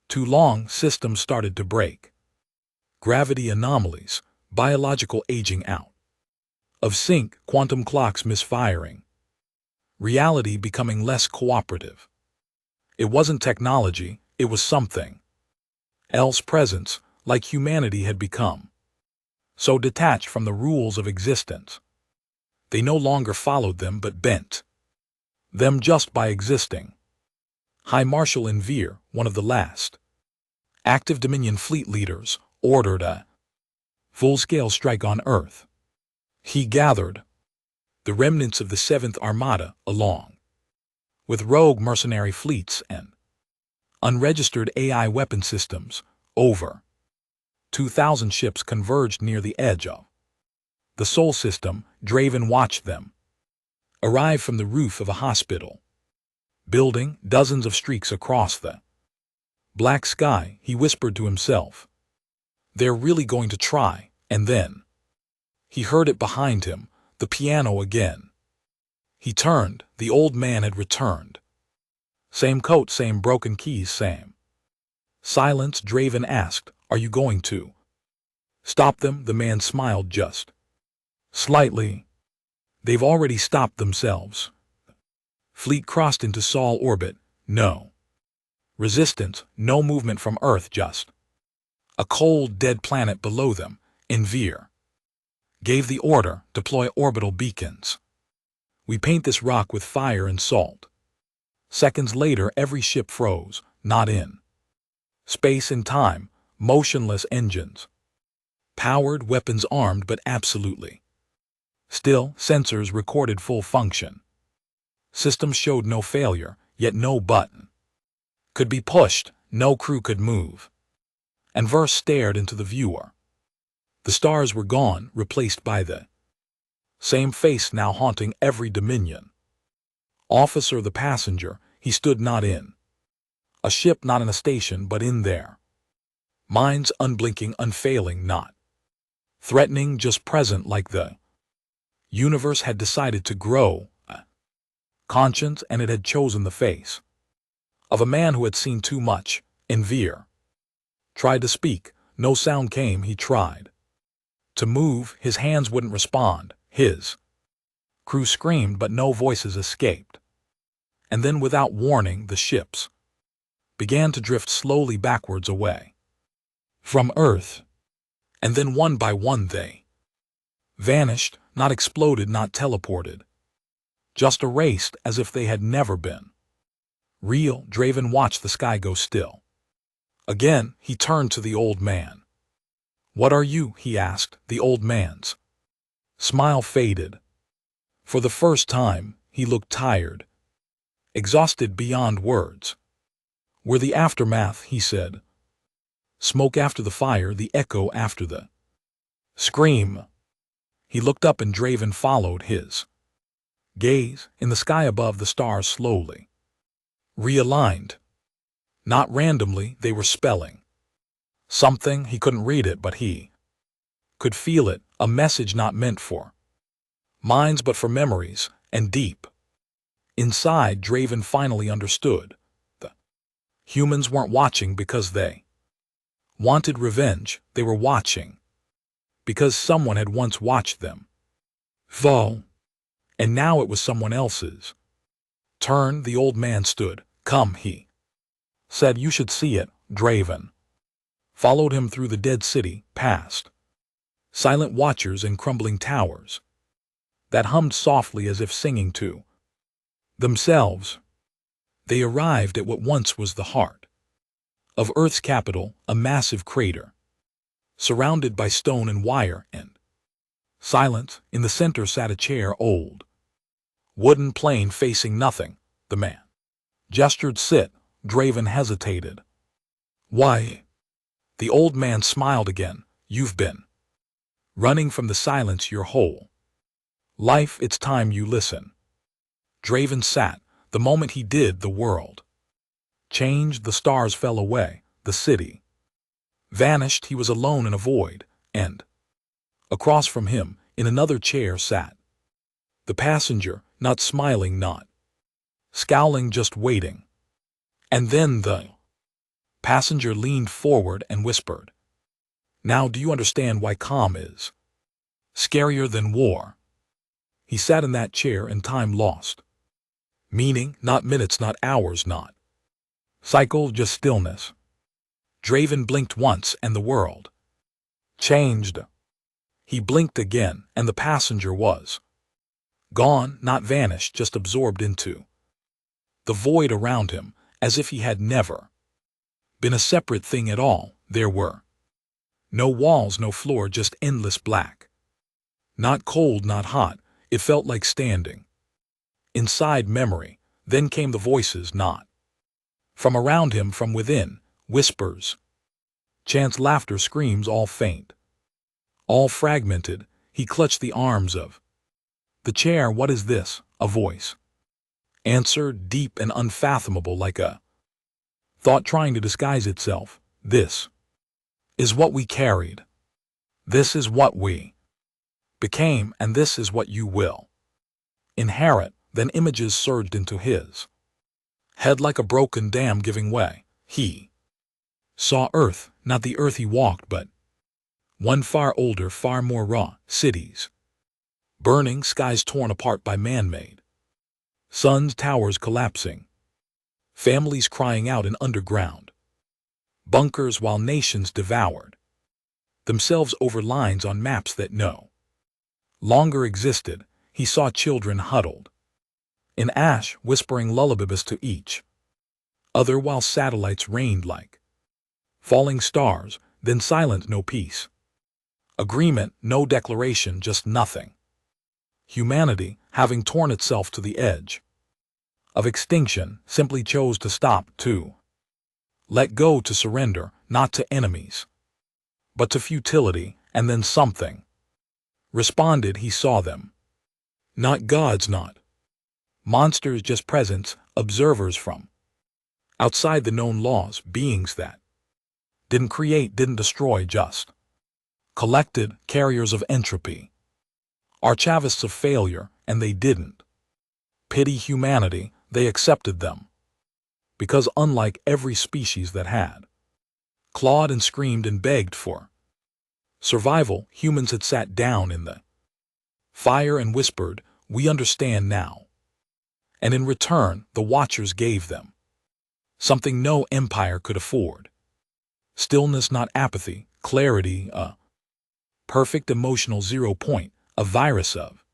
Speaker 1: too long, systems started to break. Gravity anomalies, biological aging out of sync, quantum clocks misfiring, reality becoming less cooperative. It wasn't technology, it was something else, presence, like humanity had become so detached from the rules of existence. They no longer followed them but bent them just by existing. High Marshal Envir, one of the last active Dominion fleet leaders, ordered a full-scale strike on Earth. He gathered the remnants of the 7th Armada along with rogue mercenary fleets and unregistered AI weapon systems. Over 2,000 ships converged near the edge of the Sol system. Draven watched them arrive from the roof of a hospital building, dozens of streaks across the black sky. He whispered to himself, "They're really going to try," and then he heard it behind him, the piano again. He turned. The old man had returned. Same coat, same broken keys, same silence. Draven asked, "Are you going to stop them?" The man smiled just slightly. "They've already stopped themselves." Fleet crossed into Sol orbit. No resistance, no movement from Earth, just a cold, dead planet below them. Envir gave the order, "Deploy orbital beacons. We paint this rock with fire and salt." Seconds later, every ship froze, not in space and time, motionless engines powered, weapons armed, but absolutely still. Sensors recorded full function. Systems showed no failure, yet no button could be pushed, no crew could move. Envir stared into the viewer. The stars were gone, replaced by the same face now haunting every Dominion officer. The passenger, he stood not in a ship, not in a station, but in their minds, unblinking, unfailing, not threatening, just present, like the universe had decided to grow a conscience, and it had chosen the face of a man who had seen too much. Envir tried to speak. No sound came. He tried to move. His hands wouldn't respond. His crew screamed, but no voices escaped. And then, without warning, the ships began to drift slowly backwards away from Earth. And then, one by one, they vanished, not exploded, not teleported, just erased as if they had never been real. Draven watched the sky go still. Again, he turned to the old man. "What are you?" he asked. The old man's smile faded. For the first time, he looked tired, exhausted beyond words. "We're the aftermath," he said. "Smoke after the fire, the echo after the scream." He looked up and Draven followed his gaze. In the sky above, the stars slowly realigned. Not randomly, they were spelling. Something, he couldn't read it, but he could feel it, a message not meant for minds but for memories, and deep inside, Draven finally understood. The humans weren't watching because they wanted revenge, they were watching because someone had once watched them. Vol. And now it was someone else's turn. The old man stood. Come, he said. You should see it. Draven followed him through the dead city, past silent watchers and crumbling towers that hummed softly as if singing to themselves. They arrived at what once was the heart of Earth's capital, a massive crater surrounded by stone and wire, and silent. In the center sat a chair, old wooden plane facing nothing. The man gestured. Sit. Draven hesitated. Why? The old man smiled again. You've been running from the silence your whole life. It's time you listen. Draven sat. The moment he did, the world changed. The stars fell away. The city vanished. He was alone in a void, and across from him, in another chair, sat the passenger, not smiling, not scowling, just waiting. And then the passenger leaned forward and whispered, "Now do you understand why calm is scarier than war?" He sat in that chair and time lost meaning, not minutes, not hours, not cycle, just stillness. Draven blinked once and the world changed. He blinked again and the passenger was gone, not vanished, just absorbed into the void around him, as if he had never been a separate thing at all. There were no walls, no floor, just endless black. Not cold, not hot, it felt like standing inside memory. Then came the voices, not from around him, from within, whispers, chants, laughter, screams, all faint, all fragmented. He clutched the arms of the chair. What is this? A voice answered, deep and unfathomable, like a thought trying to disguise itself. This is what we carried. This is what we became, and this is what you will inherit. Then images surged into his head like a broken dam giving way. He saw Earth, not the Earth he walked, but one far older, far more raw. Cities burning, skies torn apart by man-made suns, towers collapsing, families crying out in underground bunkers, while nations devoured themselves over lines on maps that no longer existed. He saw children huddled in ash, whispering lullabies to each other, while satellites rained like falling stars. Then silent, no peace, agreement, no declaration, just nothing. Humanity, having torn itself to the edge of extinction, simply chose to stop, to let go, to surrender, not to enemies, but to futility. And then something responded. He saw them. Not gods, not monsters, just presence, observers from outside the known laws, beings that didn't create, didn't destroy, just collected, carriers of entropy, archivists of failure. And they didn't pity humanity, they accepted them. Because unlike every species that had clawed and screamed and begged for survival, humans had sat down in the fire and whispered, "We understand now." And in return, the Watchers gave them something no empire could afford. Stillness, not apathy, clarity, a perfect emotional 0 point, a virus of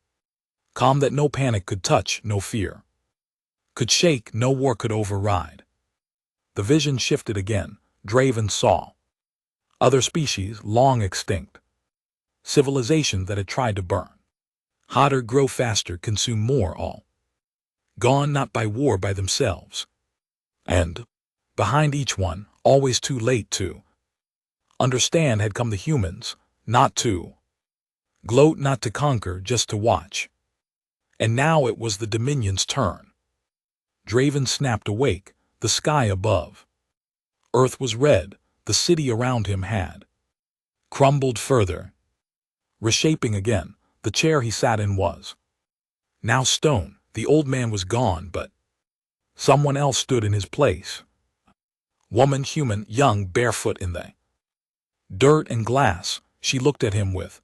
Speaker 1: calm that no panic could touch, no fear could shake, no war could override. The vision shifted again. Draven saw other species, long extinct, civilizations that had tried to burn hotter, grow faster, consume more, all gone, not by war, by themselves. And behind each one, always too late to understand, had come the humans, not to gloat, not to conquer, just to watch. And now it was the Dominion's turn. Draven snapped awake, the sky above. Earth was red, the city around him had crumbled further. Reshaping again, the chair he sat in was now stone. The old man was gone, but someone else stood in his place. Woman, human, young, barefoot in the dirt and glass. She looked at him with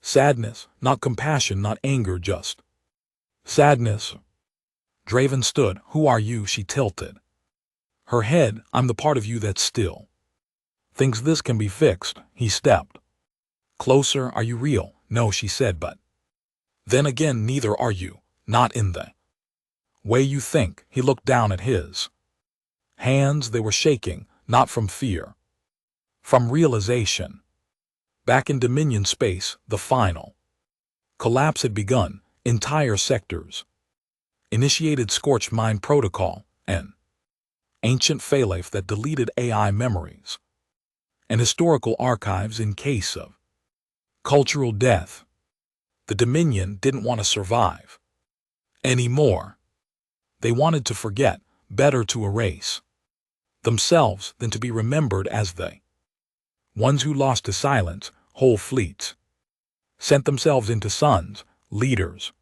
Speaker 1: sadness, not compassion, not anger, just sadness. Draven stood. Who are you? She tilted her head. I'm the part of you that still thinks this can be fixed. He stepped closer. Are you real? No, she said, but then again, neither are you. Not in the way you think. He looked down at his hands. They were shaking, not from fear, from realization. Back in Dominion space, the final collapse had begun. Entire sectors initiated scorched mine protocol, an ancient failsafe that deleted AI memories and historical archives in case of cultural death. The Dominion didn't want to survive anymore. They wanted to forget, better to erase themselves than to be remembered as the ones who lost to silence. Whole fleets sent themselves into suns, leaders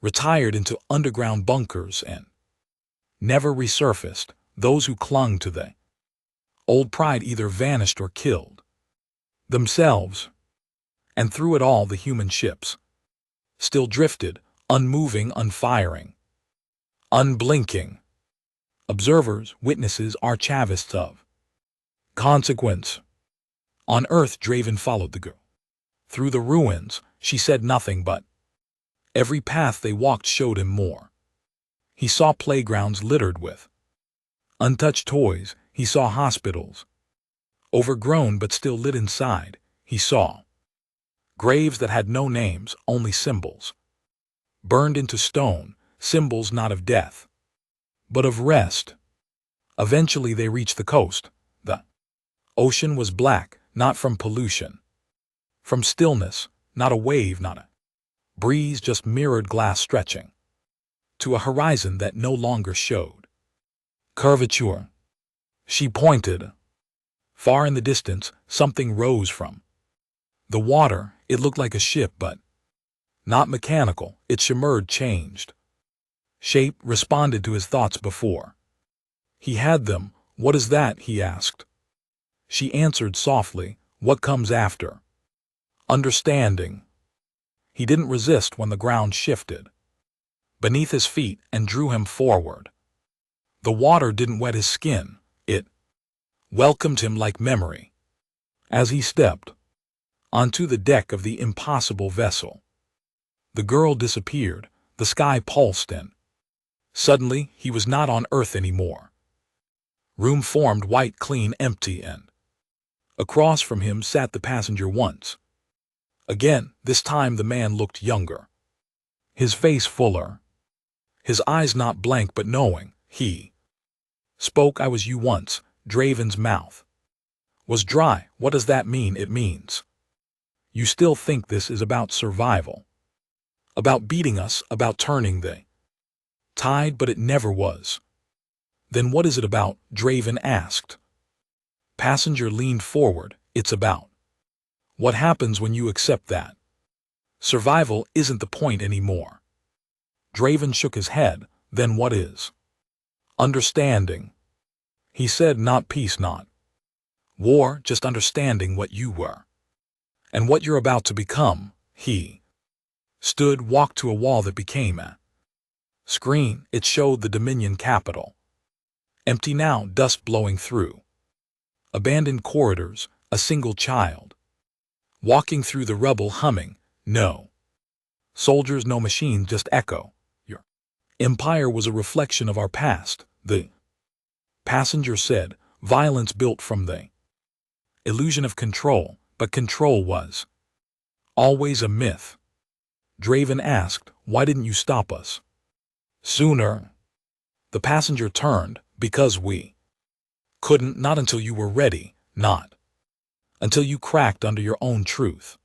Speaker 1: retired into underground bunkers and never resurfaced. Those who clung to the old pride either vanished or killed themselves. And through it all, the human ships still drifted, unmoving, unfiring, unblinking. Observers, witnesses, archivists of consequence. On Earth, Draven followed the girl through the ruins. She said nothing, but every path they walked showed him more. He saw playgrounds littered with untouched toys. He saw hospitals, overgrown but still lit inside. He saw graves that had no names, only symbols, burned into stone, symbols not of death, but of rest. Eventually they reached the coast. The ocean was black, not from pollution, from stillness, not a wave, not a breeze, just mirrored glass stretching to a horizon that no longer showed curvature. She pointed. Far in the distance, something rose from the water. It looked like a ship, but not mechanical. It shimmered, changed shape, responded to his thoughts before he had them. What is that? He asked. She answered softly, what comes after understanding. He didn't resist when the ground shifted beneath his feet and drew him forward. The water didn't wet his skin. It welcomed him like memory. As he stepped onto the deck of the impossible vessel, the girl disappeared. The sky pulsed, and suddenly he was not on Earth anymore. Room formed, white, clean, empty, and across from him sat the passenger once again. This time the man looked younger, his face fuller, his eyes not blank but knowing. He spoke. I was you once. Draven's mouth was dry. What does that mean? It means you still think this is about survival, about beating us, about turning the tide, but it never was. Then what is it about? Draven asked. Passenger leaned forward. It's about what happens when you accept that survival isn't the point anymore. Draven shook his head. Then what is understanding? He said, not peace, not war, just understanding what you were and what you're about to become. He stood, walked to a wall that became a screen. It showed the Dominion capital, empty now, dust blowing through abandoned corridors, a single child walking through the rubble humming. No soldiers, no machines, just echo. Your empire was a reflection of our past, the passenger said. Violence built from the illusion of control, but control was always a myth. Draven asked, why didn't you stop us sooner? The passenger turned. Because we couldn't. Not until you were ready, not until you cracked under your own truth.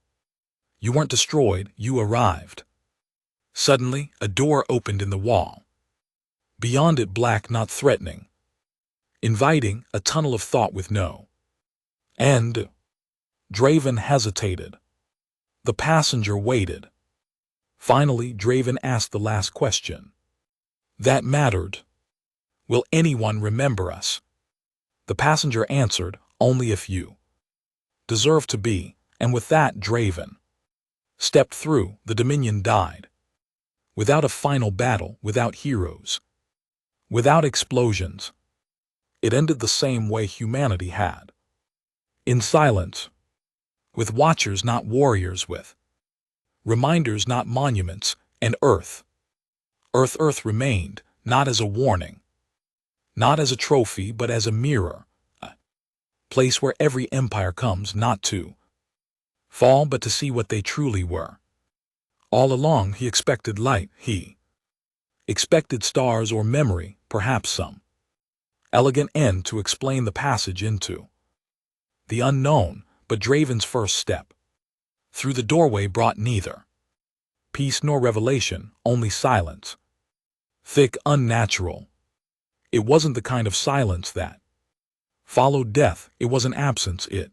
Speaker 1: You weren't destroyed, you arrived. Suddenly, a door opened in the wall. Beyond it black, not threatening, inviting a tunnel of thought with no end. Draven hesitated. The passenger waited. Finally, Draven asked the last question. That mattered. Will anyone remember us? The passenger answered, only if you deserve to be, and with that Draven stepped through. The Dominion died. Without a final battle, without heroes, without explosions. It ended the same way humanity had. In silence. With watchers, not warriors, with reminders, not monuments, and Earth. Earth remained, not as a warning, not as a trophy, but as a mirror, a place where every empire comes not to fall, but to see what they truly were. All along he expected light, he expected stars or memory, perhaps some elegant end to explain the passage into the unknown, but Draven's first step through the doorway brought neither peace nor revelation, only silence. Thick, unnatural. It wasn't the kind of silence that followed death. It was an absence. It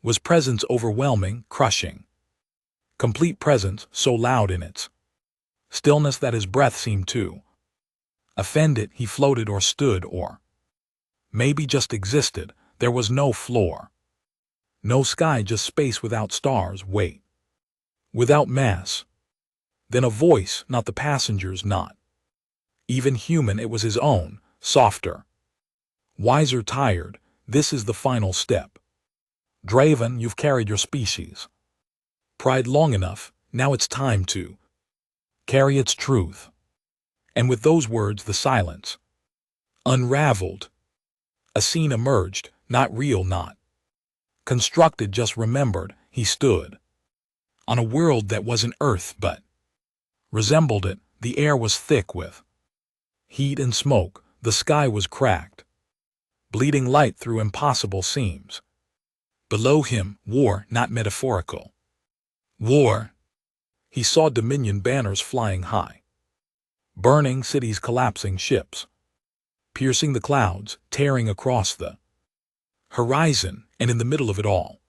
Speaker 1: was presence, overwhelming, crushing. Complete presence, so loud in its stillness that his breath seemed to offend it. He floated or stood or maybe just existed. There was no floor, no sky, just space without stars, weight, without mass. Then a voice, not the passenger's, not even human, it was his own, softer, wiser, tired. This is the final step. Draven, you've carried your species' pride long enough, now it's time to carry its truth. And with those words the silence unraveled. A scene emerged, not real, not constructed, just remembered. He stood on a world that wasn't Earth but resembled it. The air was thick with heat and smoke. The sky was cracked, bleeding light through impossible seams. Below him, war, not metaphorical war. He saw Dominion banners flying high, burning cities, collapsing ships, piercing the clouds, tearing across the horizon, and in the middle of it all,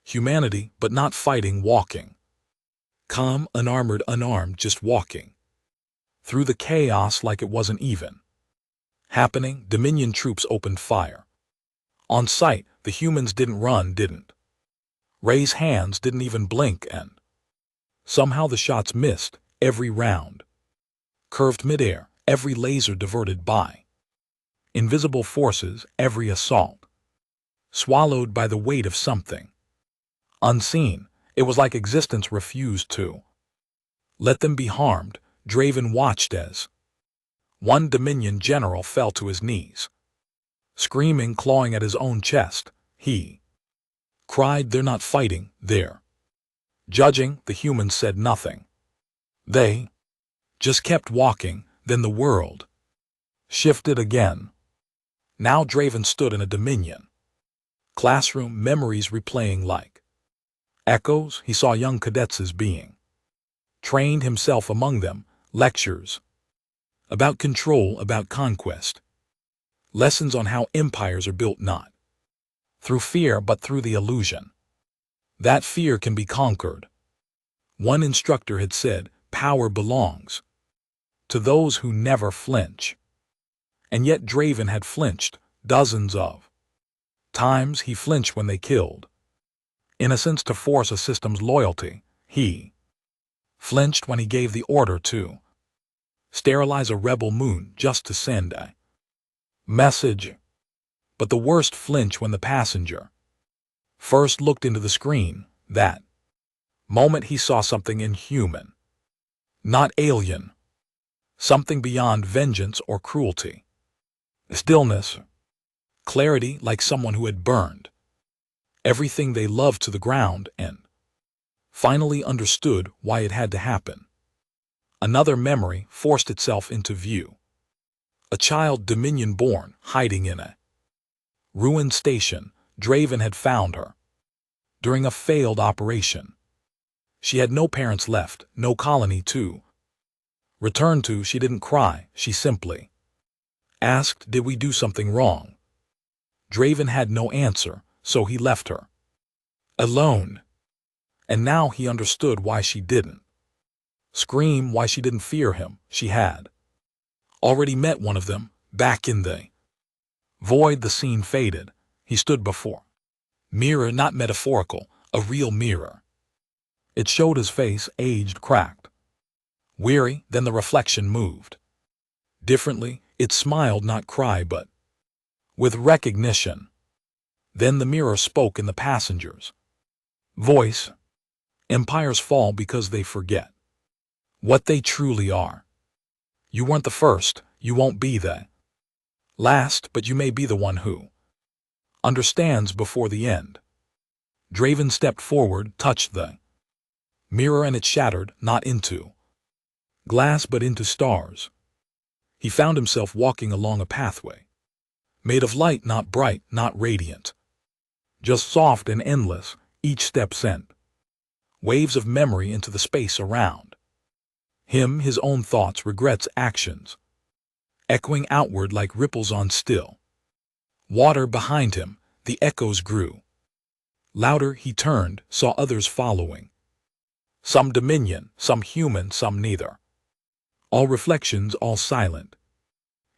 Speaker 1: humanity, but not fighting, walking. Calm, unarmored, unarmed, just walking through the chaos like it wasn't even happening. Dominion troops opened fire. On sight, the humans didn't run, didn't raise hands, didn't even blink, and somehow the shots missed. Every round curved midair, every laser diverted by invisible forces, every assault swallowed by the weight of something unseen. It was like existence refused to let them be harmed. Draven watched as one Dominion general fell to his knees, screaming, clawing at his own chest. He cried, "They're not fighting, they're judging." The humans said nothing. They just kept walking. Then the world shifted again. Now Draven stood in a Dominion classroom, memories replaying like echoes. He saw young cadets being trained, himself among them, lectures about control, about conquest, lessons on how empires are built not through fear but through the illusion that fear can be conquered. One instructor had said, "Power belongs to those who never flinch." And yet Draven had flinched dozens of times. He flinched when they killed innocents to force a system's loyalty. He flinched when he gave the order to sterilize a rebel moon just to send a message. But the worst flinch when the passenger first looked into the screen. That moment he saw something inhuman, not alien, something beyond vengeance or cruelty. Stillness, clarity, like someone who had burned everything they loved to the ground and finally understood why it had to happen. Another memory forced itself into view. A child, Dominion born, hiding in a ruined station. Draven had found her during a failed operation. She had no parents left, no colony to Returned to, she didn't cry, she simply asked, did we do something wrong? Draven had no answer, so he left her alone. And now he understood why she didn't scream, why she didn't fear him. She had already met one of them, back in the void. The scene faded. He stood before mirror, not metaphorical, a real mirror. It showed his face, aged, cracked, weary. Then the reflection moved differently. It smiled, not cry, but with recognition. Then the mirror spoke in the passenger's voice. Empires fall because they forget what they truly are. You weren't the first, you won't be the last, but you may be the one who understands before the end. Draven stepped forward, touched the mirror, and it shattered, not into glass but into stars. He found himself walking along a pathway made of light, not bright, not radiant, just soft and endless. Each step sent waves of memory into the space around him, his own thoughts, regrets, actions, echoing outward like ripples on still water. Behind him, the echoes grew louder. He turned, saw others following, some dominion, some human, some neither. All reflections, all silent.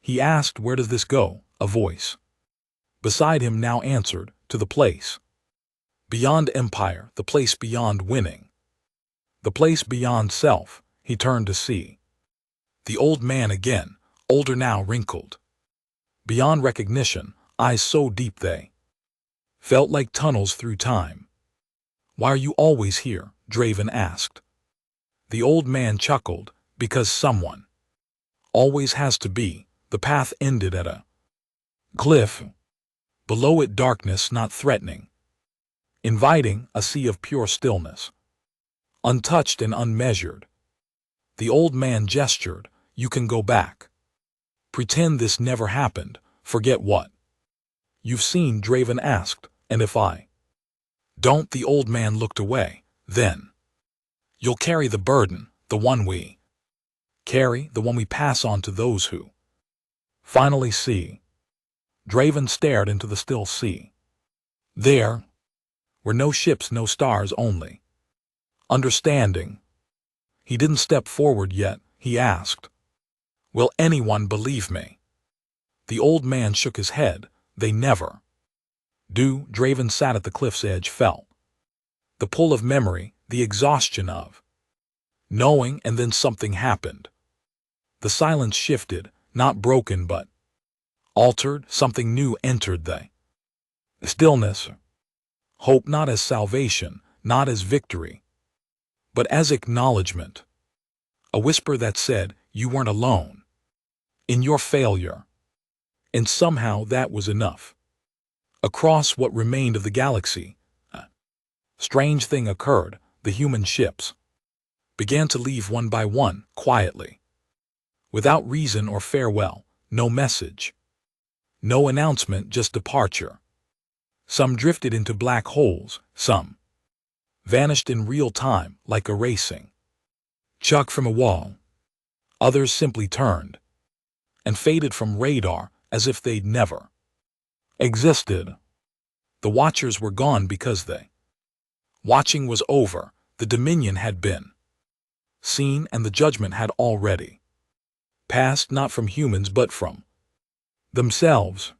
Speaker 1: He asked, where does this go? A voice beside him now answered, to the place beyond empire, the place beyond winning, the place beyond self. He turned to see the old man again, older now, wrinkled beyond recognition, eyes so deep they felt like tunnels through time. Why are you always here? Draven asked. The old man chuckled, because someone always has to be. The path ended at a cliff. Below it, darkness, not threatening, inviting, a sea of pure stillness, untouched and unmeasured. The old man gestured, you can go back. Pretend this never happened, forget what you've seen. Draven asked, and if I don't? The old man looked away. Then you'll carry the burden, the one we carry, the one we pass on to those who finally see. Draven stared into the still sea. There were no ships, no stars, only understanding. He didn't step forward yet. He asked, will anyone believe me? The old man shook his head. They never do. Draven sat at the cliff's edge, felt the pull of memory, the exhaustion of knowing, and then something happened. The silence shifted, not broken but altered. Something new entered the stillness. Hope, not as salvation, not as victory, but as acknowledgement. A whisper that said, you weren't alone in your failure. And somehow that was enough. Across what remained of the galaxy, a strange thing occurred. The human ships began to leave one by one, quietly, without reason or farewell. No message, no announcement, just departure. Some drifted into black holes, some vanished in real time, like a racing chuck from a wall. Others simply turned and faded from radar as if they'd never existed. The watchers were gone because the watching was over. The dominion had been seen, and the judgment had already passed, not from humans but from themselves.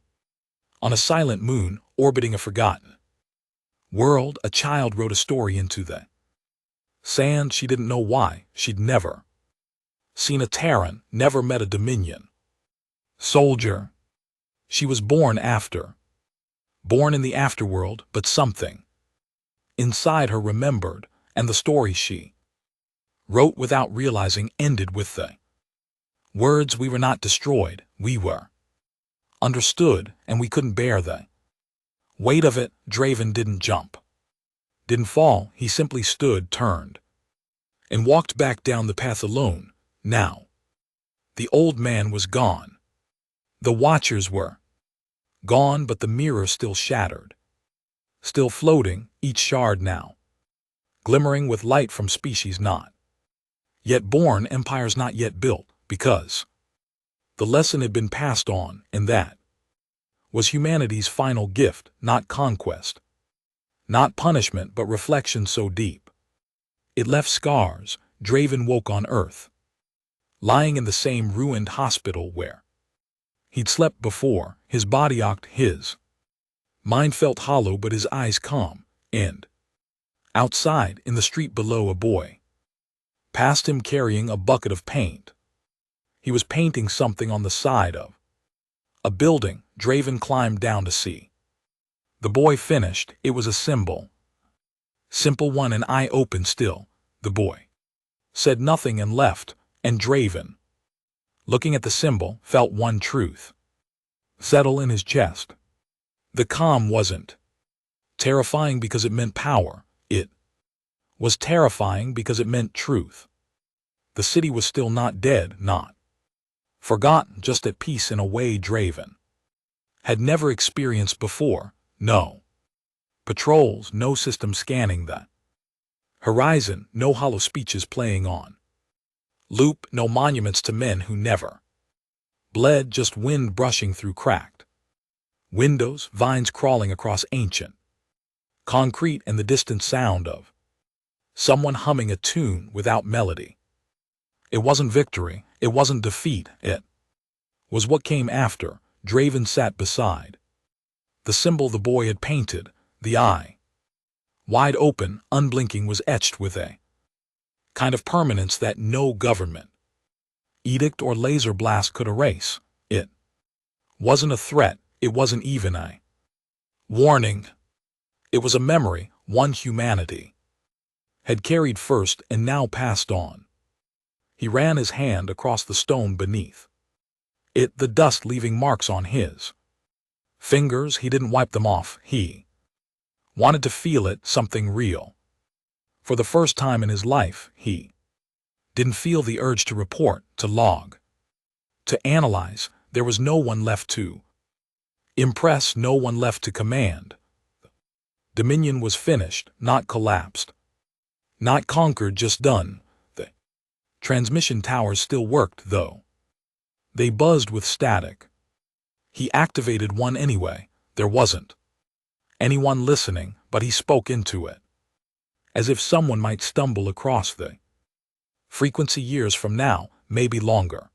Speaker 1: On a silent moon, orbiting a forgotten world, a child wrote a story into the sand. She didn't know why. She'd never seen a Terran, never met a Dominion soldier. She was born in the afterworld, but something inside her remembered, and the story she wrote without realizing ended with the words, we were not destroyed, we were understood, and we couldn't bear the weight of it. Draven didn't jump, didn't fall. He simply stood, turned, and walked back down the path alone. Now the old man was gone. The watchers were gone, but the mirror still shattered, still floating, each shard now glimmering with light from species not Yet born empires not yet built, because the lesson had been passed on, and that was humanity's final gift, not conquest, not punishment, but reflection so deep. It left scars. Draven woke on Earth, lying in the same ruined hospital where he'd slept before. His body ached, his mind felt hollow, but his eyes calm. And outside, in the street below, a boy passed him carrying a bucket of paint. He was painting something on the side of a building. Draven climbed down to see. The boy finished. It was a symbol. Simple one, an eye open still. The boy said nothing and left, and Draven, looking at the symbol, felt one truth settle in his chest. The calm wasn't terrifying because it meant power. It was terrifying because it meant truth. The city was still not dead, not forgotten, just at peace in a way Draven had never experienced before. No patrols, no system scanning the horizon, no hollow speeches playing on loop, no monuments to men who never bled, just wind brushing through cracked windows, vines crawling across ancient concrete, and the distant sound of someone humming a tune without melody. It wasn't victory, it wasn't defeat, it was what came after. Draven sat beside the symbol the boy had painted. The eye, wide open, unblinking, was etched with a kind of permanence that no government edict or laser blast could erase. It wasn't a threat, it wasn't even a warning. It was a memory, one humanity had carried first and now passed on. He ran his hand across the stone beneath it, the dust leaving marks on his fingers. He didn't wipe them off. He wanted to feel it, something real. For the first time in his life, he didn't feel the urge to report, to log, to analyze. There was no one left to impress, no one left to command. Dominion was finished, not collapsed, not conquered, just done. The transmission towers still worked, though they buzzed with static. He activated one anyway. There wasn't anyone listening, but he spoke into it, as if someone might stumble across the frequency years from now, maybe longer.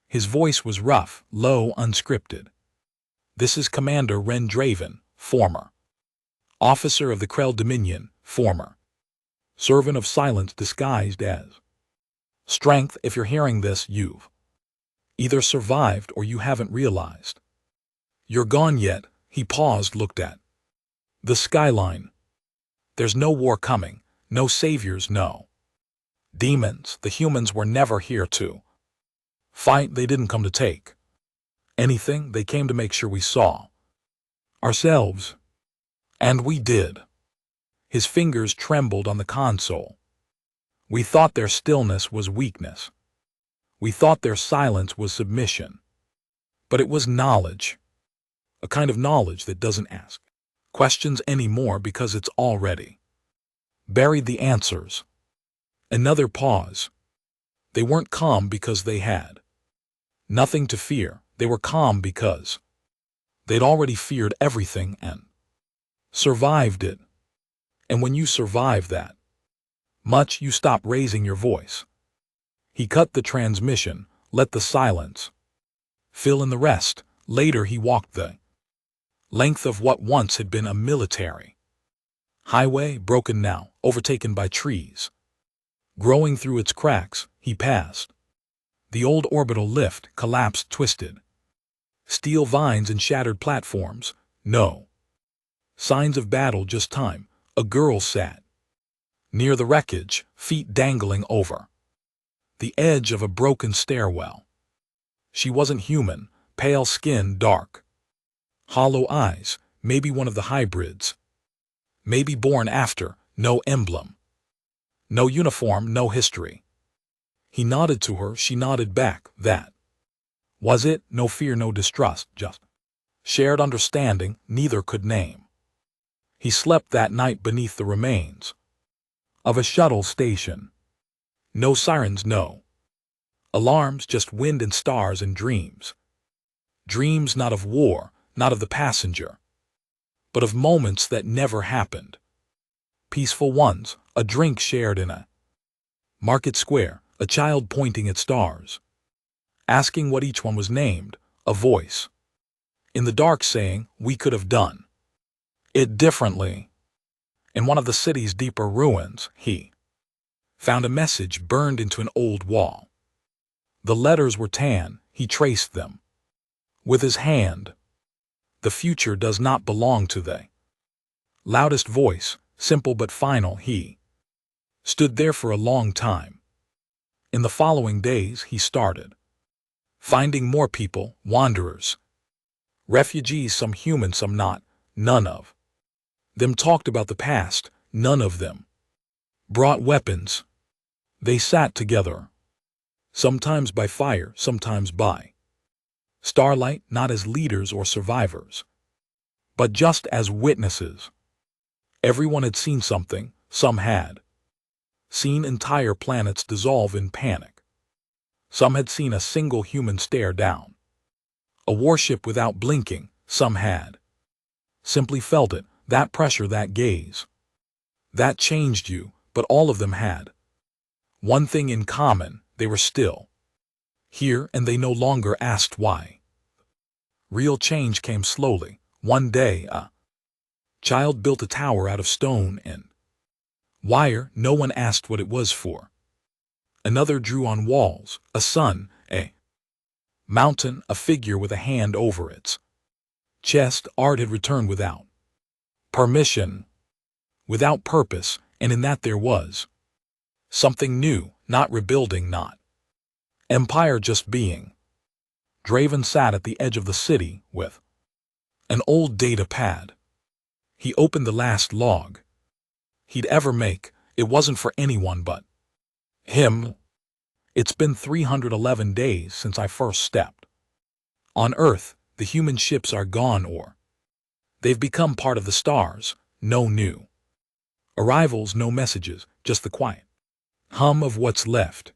Speaker 1: His voice was rough, low, unscripted. This is Commander Ren Draven, former officer of the Krell Dominion, former servant of silence disguised as strength. If you're hearing this, you've either survived or you haven't realized you're gone yet. He paused, looked at the skyline. There's no war coming, no saviors, no demons. The humans were never here to fight. They didn't come to take anything. They came to make sure we saw ourselves. And we did. His fingers trembled on the console. We thought their stillness was weakness. We thought their silence was submission. But it was knowledge. A kind of knowledge that doesn't ask questions anymore because it's already buried the answers. Another pause. They weren't calm because they had nothing to fear. They were calm because they'd already feared everything and survived it. And when you survive that much, you stop raising your voice. He cut the transmission, let the silence fill in the rest. Later he walked the length of what once had been a military highway, broken now, overtaken by trees growing through its cracks. He passed the old orbital lift, collapsed, twisted steel vines and shattered platforms. No signs of battle, just time. A girl sat near the wreckage, feet dangling over the edge of a broken stairwell. She wasn't human, pale skin, dark, hollow eyes, maybe one of the hybrids. Maybe born after, no emblem, no uniform, no history. He nodded to her, she nodded back. That was it, no fear, no distrust, just shared understanding neither could name. He slept that night beneath the remains of a shuttle station. No sirens, no alarms, just wind and stars and dreams. Dreams not of war, not of the passenger, but of moments that never happened. Peaceful ones, a drink shared in a market square, a child pointing at stars, asking what each one was named, a voice in the dark saying, we could have done it differently. In one of the city's deeper ruins, he found a message burned into an old wall. The letters were tan, he traced them with his hand. The future does not belong to the loudest voice, simple but final. He stood there for a long time. In the following days he started finding more people, wanderers, refugees, some human, some not. None of them talked about the past, none of them brought weapons. They sat together, sometimes by fire, sometimes by starlight, not as leaders or survivors, but just as witnesses. Everyone had seen something, some had seen entire planets dissolve in panic. Some had seen a single human stare down a warship without blinking, some had simply felt it, that pressure, that gaze. That changed you, but all of them had one thing in common, they were still here and they no longer asked why. Real change came slowly. One day, a child built a tower out of stone and wire. No one asked what it was for. Another drew on walls, a sun, a mountain, a figure with a hand over its chest. Art had returned without permission, without purpose, and in that there was something new, not rebuilding, not empire, just being. Draven sat at the edge of the city with an old data pad. He opened the last log he'd ever make. It wasn't for anyone but him. It's been 311 days since I first stepped on Earth. The human ships are gone, or they've become part of the stars. No new arrivals, no messages, just the quiet hum of what's left.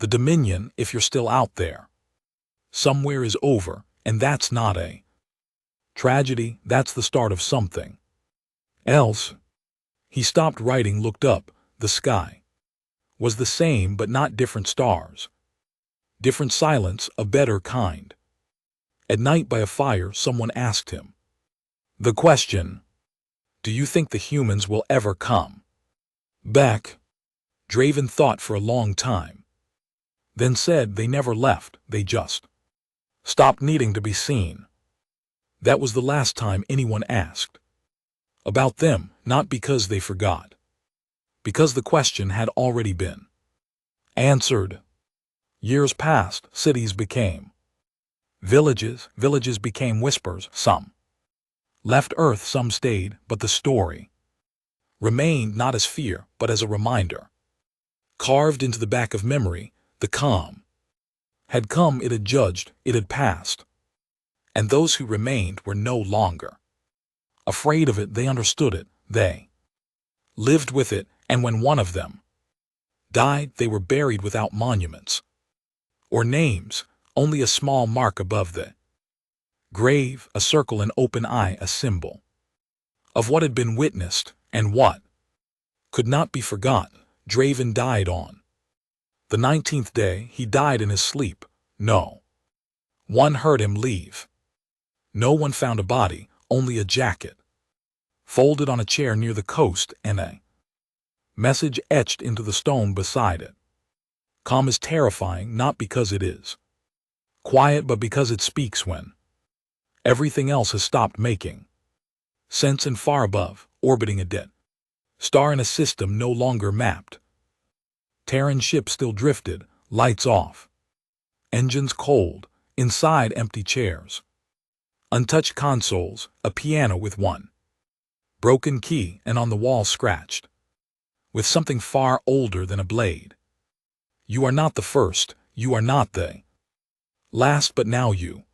Speaker 1: The Dominion, if you're still out there somewhere, is over, and that's not a tragedy, that's the start of something else. He stopped writing, looked up. The sky was the same, but not different stars. Different silence, a better kind. At night by a fire, someone asked him the question, do you think the humans will ever come back? Draven thought for a long time, then said they never left, they just stopped needing to be seen. That was the last time anyone asked about them, not because they forgot, because the question had already been answered. Years passed, cities became villages, villages became whispers. Some left Earth, some stayed, but the story remained, not as fear, but as a reminder. Carved into the back of memory, the calm had come, it had judged, it had passed. And those who remained were no longer afraid of it, they understood it, they lived with it, and when one of them died, they were buried without monuments or names, only a small mark above the grave, a circle, an open eye, a symbol of what had been witnessed and what could not be forgotten. Draven died on the 19th day. He died in his sleep. No one heard him leave. No one found a body, only a jacket folded on a chair near the coast and a message etched into the stone beside it. Calm is terrifying, not because it is quiet, but because it speaks when everything else has stopped making sense, and far above, orbiting a dead star in a system no longer mapped, Terran ship still drifted, lights off, engines cold, inside empty chairs, untouched consoles, a piano with one broken key, and on the wall scratched with something far older than a blade. You are not the first, you are not the last, but now you